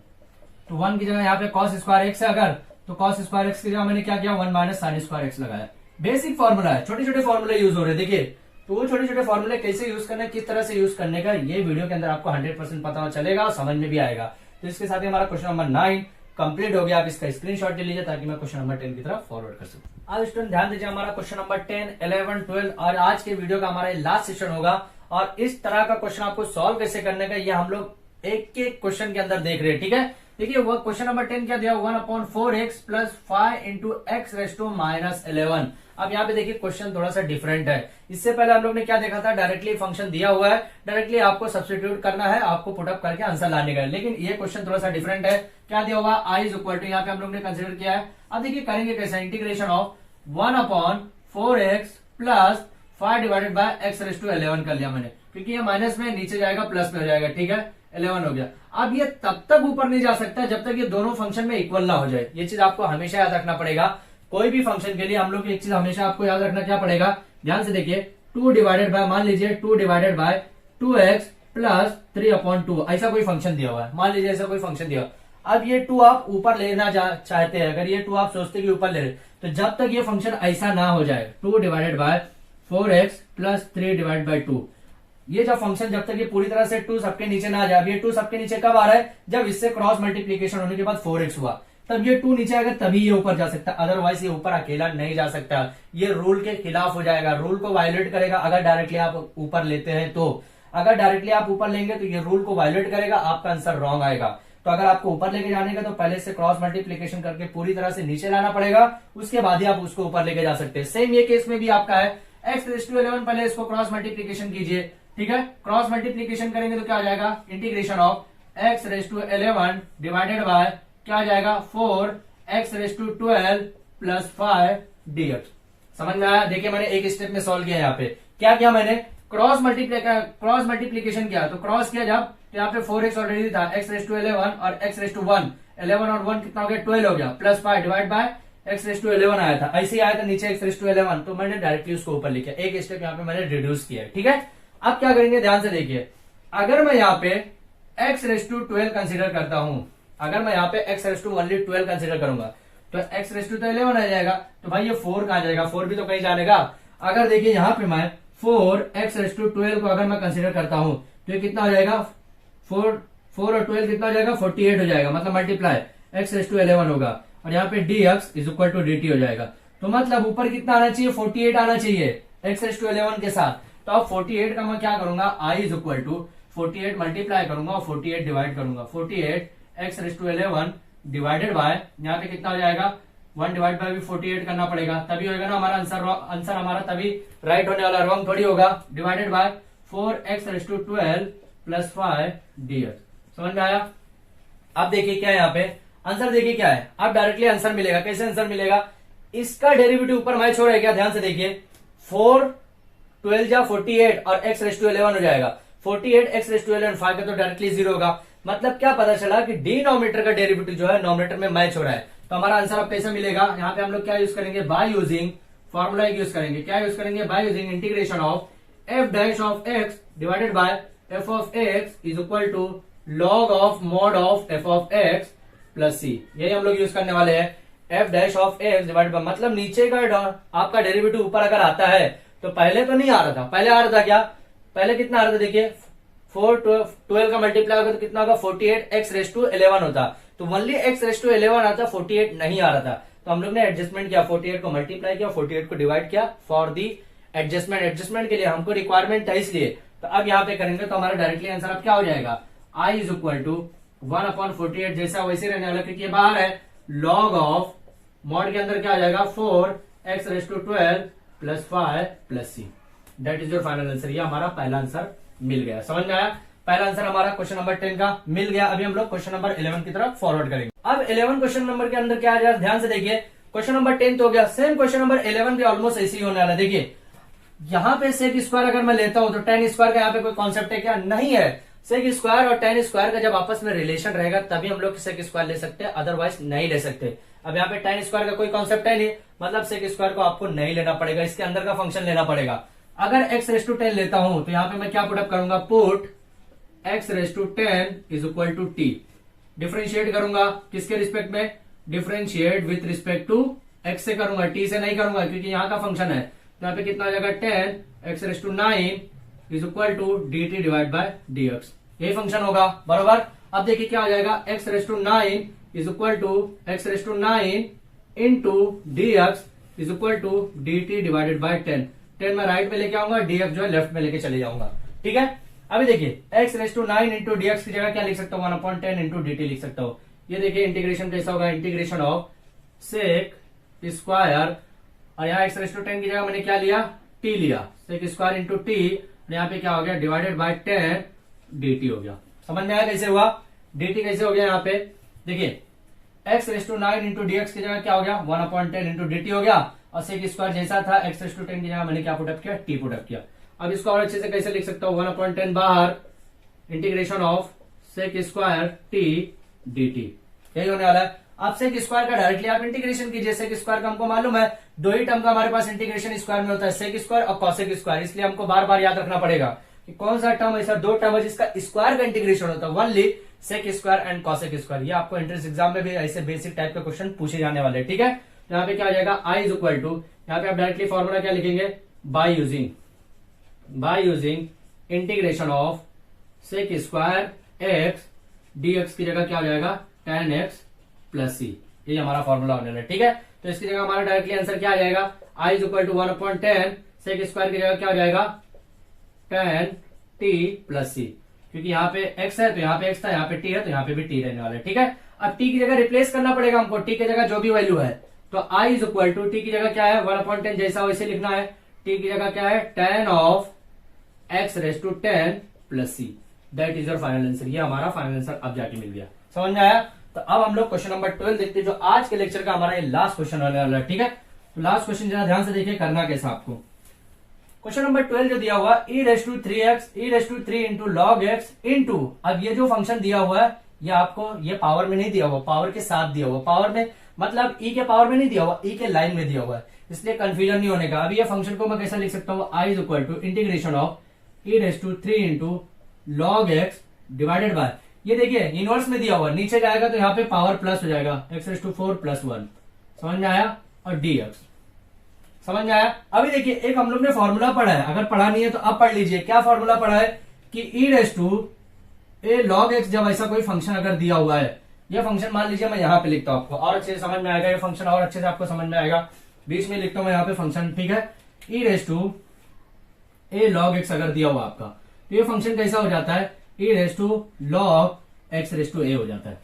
तो 1 की जगह यहाँ पे कॉस स्क्वायर एक्स है अगर, तो कॉस स्क्वायर एक्स की जगह मैंने क्या किया, 1 माइनस साइन स्क्वायर एक्स लगाया। बेसिक फॉर्मूला है, छोटे छोटे फॉर्मूले यूज हो रहे हैं। देखिए तो वो छोटे छोटे फॉर्मूले कैसे यूज करना है, किस तरह से यूज करने का, ये वीडियो के अंदर आपको 100% पता चलेगा और समझ में भी आएगा। तो इसके साथ ही हमारा क्वेश्चन नंबर 9 कंप्लीट हो गया। आप इसका स्क्रीनशॉट ले लीजिए ताकि मैं क्वेश्चन नंबर 10 की तरफ फॉरवर्ड कर सकूं। अब स्टूडेंट ध्यान दीजिए, हमारा क्वेश्चन नंबर 10, 11, 12 और आज के वीडियो का हमारा लास्ट सेशन होगा। और इस तरह का क्वेश्चन आपको सॉल्व कैसे करने का, ये हम लोग एक एक क्वेश्चन के अंदर देख रहे हैं। ठीक है, देखिए वो क्वेश्चन नंबर 10 क्या दिया, 1/4x plus 5 into x raise to minus 11। अब यहाँ पे देखिए क्वेश्चन थोड़ा सा डिफरेंट है। इससे पहले हम लोग ने क्या देखा था, डायरेक्टली फंक्शन दिया हुआ है, डायरेक्टली आपको सब्स्टिट्यूट करना है, आपको पुटअप करके आंसर लाने का है। लेकिन ये क्वेश्चन थोड़ा सा डिफरेंट है। क्या दिया होगा, आई इज इक्वल टू, यहाँ पे हम लोग ने कंसिडर किया है। अब देखिए करेंगे कैसे, integration of 1/4x plus 5 divided by x raise to 11 कर लिया मैंने, क्योंकि ये माइनस में नीचे जाएगा प्लस में हो जाएगा, ठीक है, 11 हो गया। अब ये तब तक ऊपर नहीं जा सकता जब तक ये दोनों फंक्शन में इक्वल ना हो जाए। ये चीज आपको हमेशा याद रखना पड़ेगा। कोई भी फंक्शन के लिए हम लोग एक चीज हमेशा आपको याद रखना क्या पड़ेगा, ध्यान से देखिए, 2 डिवाइडेड बाय, मान लीजिए 2 डिवाइडेड बाय 2x प्लस 3/2, ऐसा कोई फंक्शन दिया हुआ है, मान लीजिए ऐसा कोई फंक्शन दिया। अब ये 2 आप ऊपर लेना चाहते हैं, अगर ये 2 आप सोचते कि ऊपर ले रहे, तो जब तक ये फंक्शन ऐसा ना हो जाए 2 divided bye 4x plus 3 divide by 2, ये जब फंक्शन जब तक ये पूरी तरह से 2 सबके नीचे ना आ जाए। अब ये 2 सबके नीचे कब आ रहा है, जब इससे क्रॉस मल्टीप्लीकेशन होने के बाद 4x हुआ, तब ये 2 नीचे आएगा तभी ये ऊपर जा सकता है, अदरवाइज ये ऊपर अकेला नहीं जा सकता। ये रूल के खिलाफ हो जाएगा, रूल को वायलेट करेगा अगर डायरेक्टली आप ऊपर लेते हैं तो। अगर डायरेक्टली आप ऊपर लेंगे तो ये रूल को वायलेट करेगा, आपका आंसर रॉन्ग आएगा। तो अगर आपको ऊपर लेके जाने का तो पहले से क्रॉस मल्टीप्लीकेशन करके पूरी तरह से नीचे लाना पड़ेगा, उसके बाद ही आप उसको ऊपर लेके जा सकते हैं। सेम ये केस में भी आपका है, एक्स रेस टू 11, पहले इसको क्रॉस मल्टीप्लीकेशन कीजिए, ठीक है, क्रॉस मल्टीप्लीकेशन करेंगे तो क्या आ जाएगा, integration of x raise to 11 divided by क्या आ जाएगा, 4 x raise to 12 plus 5 dx। समझ में आया। देखिए मैंने एक स्टेप में सॉल्व किया, यहाँ पे क्या किया मैंने, क्रॉस मल्टीप्लीकेशन किया, तो क्रॉस किया जब, तो यहाँ पे 4x ऑलरेडी था, एक्स रेस टू 11 और एक्स रेस टू 1, 11 और 1 कितना हो गया, 12 हो गया, plus 5 divide by x raise to 11 आया था, ऐसे ही आया था नीचे एक्स रेस टू 11, तो मैंने डायरेक्टली उसको ऊपर लिखा, एक स्टेप यहाँ पे मैंने रिड्यूस किया, ठीक है। अब क्या करेंगे, ध्यान से देखिए, अगर मैं यहाँ पे एक्स रेस टू 12 कंसिडर करता हूं, अगर मैं यहाँ पे x raise to only 12 consider करूंगा तो एक्स रेस टू तो 11 आ जाएगा, तो भाई ये 4 कहां जाएगा, 4 भी तो कहीं जानेगा। अगर देखिए यहाँ पे मैं 4 एक्स रेस टू 12 को अगर मैं कंसिडर करता हूं तो ये कितना हो जाएगा, 4 और 12 कितना हो जाएगा, 48 हो जाएगा, मतलब मल्टीप्लाई एक्स रेस टू 11 होगा, और यहाँ पे dx is equal to dt हो जाएगा। तो मतलब ऊपर कितना आना चाहिए, 48 आना चाहिए एक्स रेस टू 11 के साथ। तो अब 48 का मैं क्या करूंगा, i is equal to 48 multiply करूंगा और 48 डिवाइड करूंगा, 48 x raise to 11 divided by, यहाँ पे कितना हो जाएगा, 1 डिवाइड बाय भी 48 करना पड़ेगा, तभी होगा ना हमारा आंसर हमारा तभी राइट होने वाला, रॉन्ग थोड़ी होगा। Divided by 4 x raise to 12 plus 5 dx। समझ में आया। अब देखिए क्या है यहाँ पे आंसर, देखिए क्या है, अब डायरेक्टली आंसर मिलेगा। कैसे आंसर मिलेगा, इसका डेरिवेटिव ऊपर मैच हो रहा है क्या, ध्यान से देखिए, 4 12 जा 48 और एक्स रेस टू 11 हो जाएगा, 48 एक्स रेस टू 11, 5 का तो डायरेक्टली 0 होगा। मतलब क्या पता चला कि डिनोमिनेटर का डेरिवेटिव जो है नोमिनेटर में मैच हो रहा है। तो हमारा आंसर अब कैसे मिलेगा, यहाँ पे हम लोग क्या यूज करेंगे, बाय यूजिंग फॉर्मूला यूज करेंगे, क्या यूज करेंगे, by using integration of F dash of x divided by F of x is equal to log of mod of F of x plus C. यही हम लोग use करने वाले हैं, F dash of x divided by, मतलब नीचे का आपका डेरिवेटिव ऊपर अगर आता है तो पहले तो नहीं आ रहा था, पहले आ रहा था क्या, पहले कितना आ रहा था, देखिए 4 12 का मल्टीप्लाई होगा तो कितना होगा, 48 एक्स रेस टू 11 होता, तो ओनली एक्स रेस टू 11 आता, 48 नहीं आ रहा था। तो हम लोग ने एडजस्टमेंट किया, 48 को मल्टीप्लाई किया, 48 को डिवाइड किया फॉर दी एडजस्टमेंट के लिए हमको रिक्वायरमेंट था इसलिए। तो अब यहाँ पे करेंगे तो हमारा डायरेक्टली आंसर अब क्या हो जाएगा, i इज इक्वल टू 1/48 जैसा वैसे रहने वाला, क्योंकि बाहर है, लॉग ऑफ मॉड के अंदर क्या आ जाएगा, 4 x raise to 12 plus 5 plus C. That is your final answer. ये हमारा पहला आंसर मिल गया। समझ में आया, पहला आंसर हमारा क्वेश्चन नंबर 10 का मिल गया। अभी हम लोग क्वेश्चन नंबर 11 की तरफ फॉरवर्ड करेंगे। अब 11 क्वेश्चन नंबर के अंदर क्या आ जाए, ध्यान से देखिए, क्वेश्चन नंबर 10 तो हो गया, सेम क्वेश्चन नंबर 11 भी ऑलमोस्ट ऐसे ही होने वाला है। देखिए यहाँ पे सेक स्क्वायर अगर मैं लेता हूं तो tan स्क्वायर का यहाँ पे कोई कॉन्सेप्ट है क्या, नहीं है। सेक स्क्वायर और tan स्क्वायर का जब आपस में रिलेशन रहेगा तभी हम लोग सेक स्क्वायर ले सकते हैं, अदरवाइज नहीं ले सकते। अब यहाँ पे tan स्क्वायर का कोई कॉन्सेप्ट है नहीं, मतलब सेक स्क्वायर को आपको नहीं लेना पड़ेगा, इसके अंदर का फंक्शन लेना पड़ेगा। अगर x रेस टू 10 लेता हूं तो यहाँ पे मैं क्या पुटअप करूंगा, put x raise to 10 is equal to t। Differentiate करूंगा किसके रिस्पेक्ट में, differentiate with respect to x से करूंगा, t से नहीं करूंगा क्योंकि यहाँ का फंक्शन है। तो यहाँ पे कितना हो जाएगा, 10 x raise to 9 is equal to dt divide by dx। यही फंक्शन होगा, बरोबर। अब देखिए क्या हो जाएगा, x raise to 9 is equal to x raise to 9 into dx is equal to dt divided by 10 मैं राइट में लेके आऊंगा, dx जो है लेफ्ट में लेके चले जाऊंगा, ठीक है। अभी देखिए x raise to 9 into dx की जगह क्या लिख सकता हूँ, 1/10 इंटू dt लिख सकता हूँ। ये देखिए इंटीग्रेशन कैसा होगा, इंटीग्रेशन ऑफ सेक स्क्वायर, और यहाँ एक्स रेस टू 10 की जगह मैंने क्या लिया, टी लिया, सेक स्क्वायर इंटू टी, और यहाँ पे क्या हो गया, डिवाइडेड बाय 10 dt हो गया। समझ में आया कैसे हुआ, dt कैसे हो गया, यहाँ पे देखिए x raise to 9 into dx की जगह क्या हो गया, 1/10 इंटू dt हो गया, और सेक स्क्वायर जैसा था एक्स रेस टू 10 की जगह मैंने क्या पुटअप किया, टी पुटअप किया। अब इसको और अच्छे से कैसे लिख सकता हूँ, 1/10 बाहर integration of sec square t dt, यही होने वाला है। अब सेक स्क्वायर का डायरेक्टली आप इंटीग्रेशन कीजिए, सेक स्क्वायर का हमको मालूम है, दो ही टर्म का हमारे पास इंटीग्रेशन स्क्वायर में होता है, सेक स्क्वायर और कॉसेक स्क्वायर, इसलिए हमको बार बार याद रखना पड़ेगा कि कौन सा टर्म ऐसा दो टर्म है जिसका स्क्वायर का इंटीग्रेशन होता है, only sec square and cosec square. ये आपको एंट्रेंस एग्जाम में भी ऐसे बेसिक टाइप के क्वेश्चन पूछे जाने वाले, ठीक है। तो यहाँ पे क्या हो जाएगा, आई इज इक्वल टू, यहाँ पे आप डायरेक्टली फॉर्मूला क्या लिखेंगे, by using integration of sec square x dx की जगह क्या हो जाएगा, tan x प्लस सी, ये हमारा फॉर्मूला होने वाला है, ठीक है। तो इसकी जगह हमारा डायरेक्टली आंसर क्या आ जाएगा, i is equal to 1/10 sec square की जगह क्या हो जाएगा, tan t प्लस सी, क्योंकि यहाँ पे x है तो यहाँ पे x था, यहाँ पे t है तो यहाँ पे भी t रहने वाला है, ठीक है। अब t की जगह रिप्लेस करना पड़ेगा हमको, t की जगह जो भी वैल्यू है, तो i is equal to t की जगह क्या है, 1/10 जैसा वैसे लिखना है, t की जगह क्या है, tan of x raise to 10 plus C, that is your final answer. ये हमारा फाइनल आंसर अब जाके मिल गया, समझ में आया। तो अब हम लोग क्वेश्चन नंबर 12 देखते हैं, जो आज के लेक्चर का हमारा ये लास्ट क्वेश्चन होने वाला है, ठीक है। तो लास्ट क्वेश्चन जरा ध्यान से देखिए, करना कैसा आपको। क्वेश्चन नंबर 12 जो दिया हुआ e raise to 3x e raise to 3 into log x into, अब ये जो फंक्शन दिया हुआ है ये आपको ये पावर में नहीं दिया हुआ, पावर के साथ दिया हुआ, पावर में मतलब e के पावर में नहीं दिया हुआ, e के लाइन में दिया हुआ है, इसलिए कंफ्यूजन नहीं होने का। अभी ये फंक्शन को मैं कैसा लिख सकता हूँ, i is equal to integration of e raise to 3 into log x divided by, ये देखिए इनवर्स में दिया हुआ, नीचे जाएगा तो यहाँ पे पावर प्लस हो जाएगा, एक्स रेस टू 4 प्लस 1, समझ में आया, और dx, समझ में आया। अभी देखिए एक हम लोग ने फॉर्मूला पढ़ा है, अगर पढ़ा नहीं है तो अब पढ़ लीजिए, क्या फॉर्मूला पढ़ा है कि e raise to a log x, जब ऐसा कोई फंक्शन अगर दिया हुआ है, ये फंक्शन मान लीजिए मैं यहाँ पे लिखता हूँ, आपको और अच्छे से समझ में आएगा, ये फंक्शन और अच्छे से आपको समझ में आएगा, बीच में लिखता हूँ मैं यहाँ पे फंक्शन, ठीक है। e raise to a log x अगर दिया हुआ आपका, तो ये फंक्शन कैसा हो जाता है, e raise to log X raise to A हो जाता है,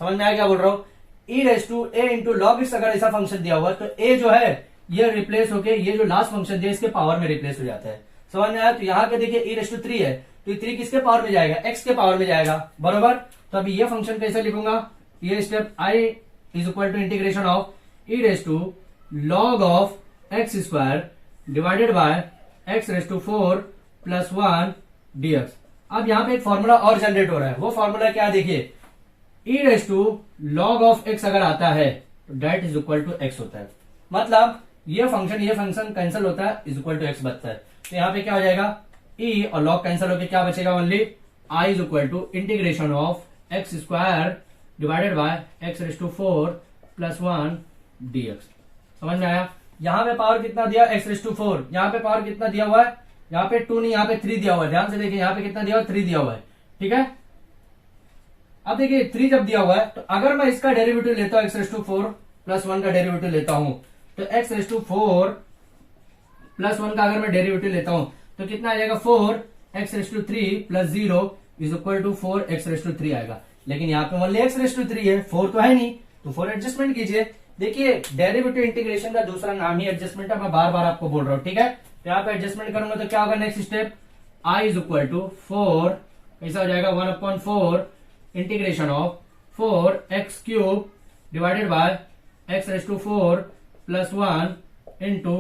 समझ में आया क्या बोल रहा हूँ। e raise to a into log x अगर ऐसा फंक्शन दिया हुआ है, तो a जो है ये रिप्लेस होके ये जो लास्ट फंक्शन दिया इसके पावर में रिप्लेस हो जाता है, समझ में आया। तो यहाँ पे देखिए e रेस टू 3 है, तो 3 किसके पावर में जाएगा, x के पावर में जाएगा, बरोबर। तो अभी ये फंक्शन कैसे लिखूंगा, ये step i is equal to integration of e raise to log of x square divided by x raise to 4 plus 1 dx। अब यहाँ पे एक फॉर्मूला और जनरेट हो रहा है, वो फॉर्मूला क्या देखिए, e raise to log of x अगर आता है तो that is equal to x होता है, मतलब ये फंक्शन कैंसिल होता है, इज इक्वल टू x बचता है। तो यहाँ पे क्या हो जाएगा, e और log कैंसिल होकर क्या बचेगा, only i is equal to integration of x square divided by x raise to 4 plus 1 dx, समझ में आया। यहाँ पे पावर कितना दिया, एक्स रेस टू 4, यहाँ पे पावर कितना दिया हुआ है, यहाँ पे 2 नहीं यहाँ पे 3 दिया हुआ है, ध्यान से देखिए यहाँ पे कितना दिया हुआ है, 3 दिया हुआ है, ठीक है। अब देखिए 3 जब दिया हुआ है, तो अगर मैं इसका डेरिवेटिव लेता हूं, एक्स रेस टू 4 प्लस 1 का डेरिवेटिव लेता हूं, तो एक्स रेस टू 4 प्लस 1 का अगर मैं डेरिवेटिव लेता हूं तो कितना आ जाएगा, 4 x raise to 3 plus 0 is equal to 4 x raise to 3 आएगा। लेकिन यहाँ पे ओनली एक्स रेस टू 3 है, 4 तो है नहीं, तो 4 एडजस्टमेंट कीजिए। देखिए डेरिवेटिव इंटीग्रेशन का दूसरा नाम ही एडजस्टमेंट है, मैं बार बार आपको बोल रहा हूँ, ठीक है। तो यहाँ पे एडजस्टमेंट करूंगा तो क्या होगा, next step i is equal to 4 कैसा हो जाएगा, 1/4 integration of 4 x cube divided by x raise to 4 plus 1 into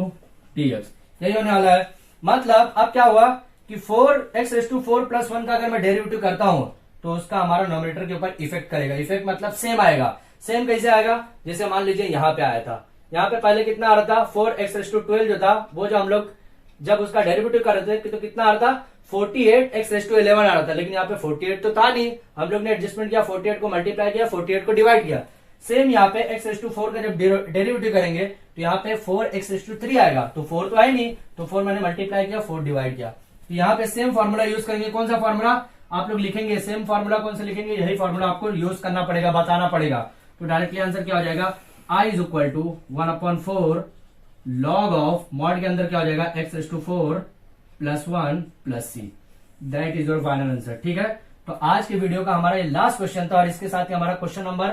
dx, यही होने वाला है। मतलब अब क्या हुआ कि 4 एक्स रेस टू 4 प्लस 1 का अगर मैं डेरिवेटिव करता हूं तो उसका हमारा नोमिनेटर के ऊपर इफेक्ट करेगा। इफेक्ट मतलब सेम आएगा। सेम कैसे आएगा, जैसे मान लीजिए यहाँ पे आया था, यहाँ पे पहले कितना आ रहा था, 4 एक्स रेस टू 12 जो था, वो जो हम लोग जब उसका डेरिवेटिव कर रहे थे तो कितना आ रहा था, 48 एक्स रेस टू 11 आ रहा था। लेकिन यहाँ पे 48 तो था नहीं, हम लोग ने एडजस्टमेंट किया, 48 को मल्टीप्लाई किया, 48 को डिवाइड किया। सेम यहाँ पे एक्स रेस टू 4 का जब डेरिवेटिव करेंगे तो यहाँ पे 4 एक्स रेस टू 3 आएगा, तो 4 तो है नहीं, तो 4 मैंने मल्टीप्लाई किया, 4 डिवाइड किया। तो यहाँ पे सेम फॉर्मूला यूज करेंगे। कौन सा फॉर्मूला आप लोग लिखेंगे, सेम फॉर्मूला कौन सा लिखेंगे, यही फॉर्मूला आपको यूज करना पड़ेगा, बताना पड़ेगा। तो डायरेक्टली आंसर क्या हो जाएगा, i is equal to 1/4 log of mod के अंदर क्या हो जाएगा, x raise to 4 plus 1 plus C, that is your final answer, ठीक है। तो आज की वीडियो का हमारा ये लास्ट क्वेश्चन था और इसके साथ ही हमारा क्वेश्चन नंबर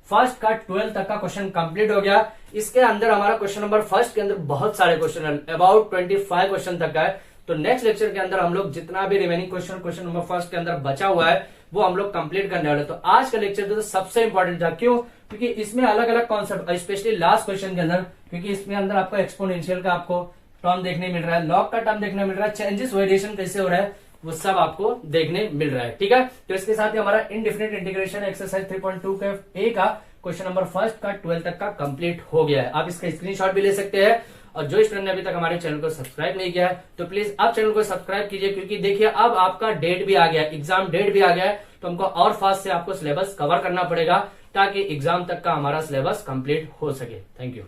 फर्स्ट का 12 तक का क्वेश्चन कंप्लीट हो गया। इसके अंदर हमारा क्वेश्चन नंबर फर्स्ट के अंदर बहुत सारे क्वेश्चन है, अबाउट 25 क्वेश्चन तक का है। तो नेक्स्ट लेक्चर के अंदर हम लोग जितना भी रिमेनिंग क्वेश्चन नंबर फर्स्ट के अंदर बचा हुआ है वो हम लोग कंप्लीट करने वाले। तो आज का लेक्चर तो सबसे इंपॉर्टेंट था, क्यों? क्योंकि इसमें अलग अलग कॉन्सेप्ट, स्पेशली लास्ट क्वेश्चन के अंदर, क्योंकि इसमें अंदर आपको एक्सपोनेंशियल का आपको टर्म देखने मिल रहा है, लॉग का टर्म देखने मिल रहा है, चेंजेस वेरिएशन कैसे हो रहा है वो सब आपको देखने मिल रहा है। ठीक है, तो इसके साथ ही हमारा इनडिफिनिट इंटीग्रेशन एक्सरसाइज 3.2 का ए का क्वेश्चन नंबर फर्स्ट का 12 तक का कंप्लीट हो गया है। आप इसका स्क्रीनशॉट भी ले सकते हैं। और जो स्टूडेंट ने अभी तक हमारे चैनल को सब्सक्राइब नहीं किया है तो प्लीज आप चैनल को सब्सक्राइब कीजिए, क्योंकि देखिए अब आपका डेट भी आ गया, एग्जाम डेट भी आ गया है, तो हमको और फास्ट से आपको सिलेबस कवर करना पड़ेगा ताकि एग्जाम तक का हमारा सिलेबस कंप्लीट हो सके। Thank you.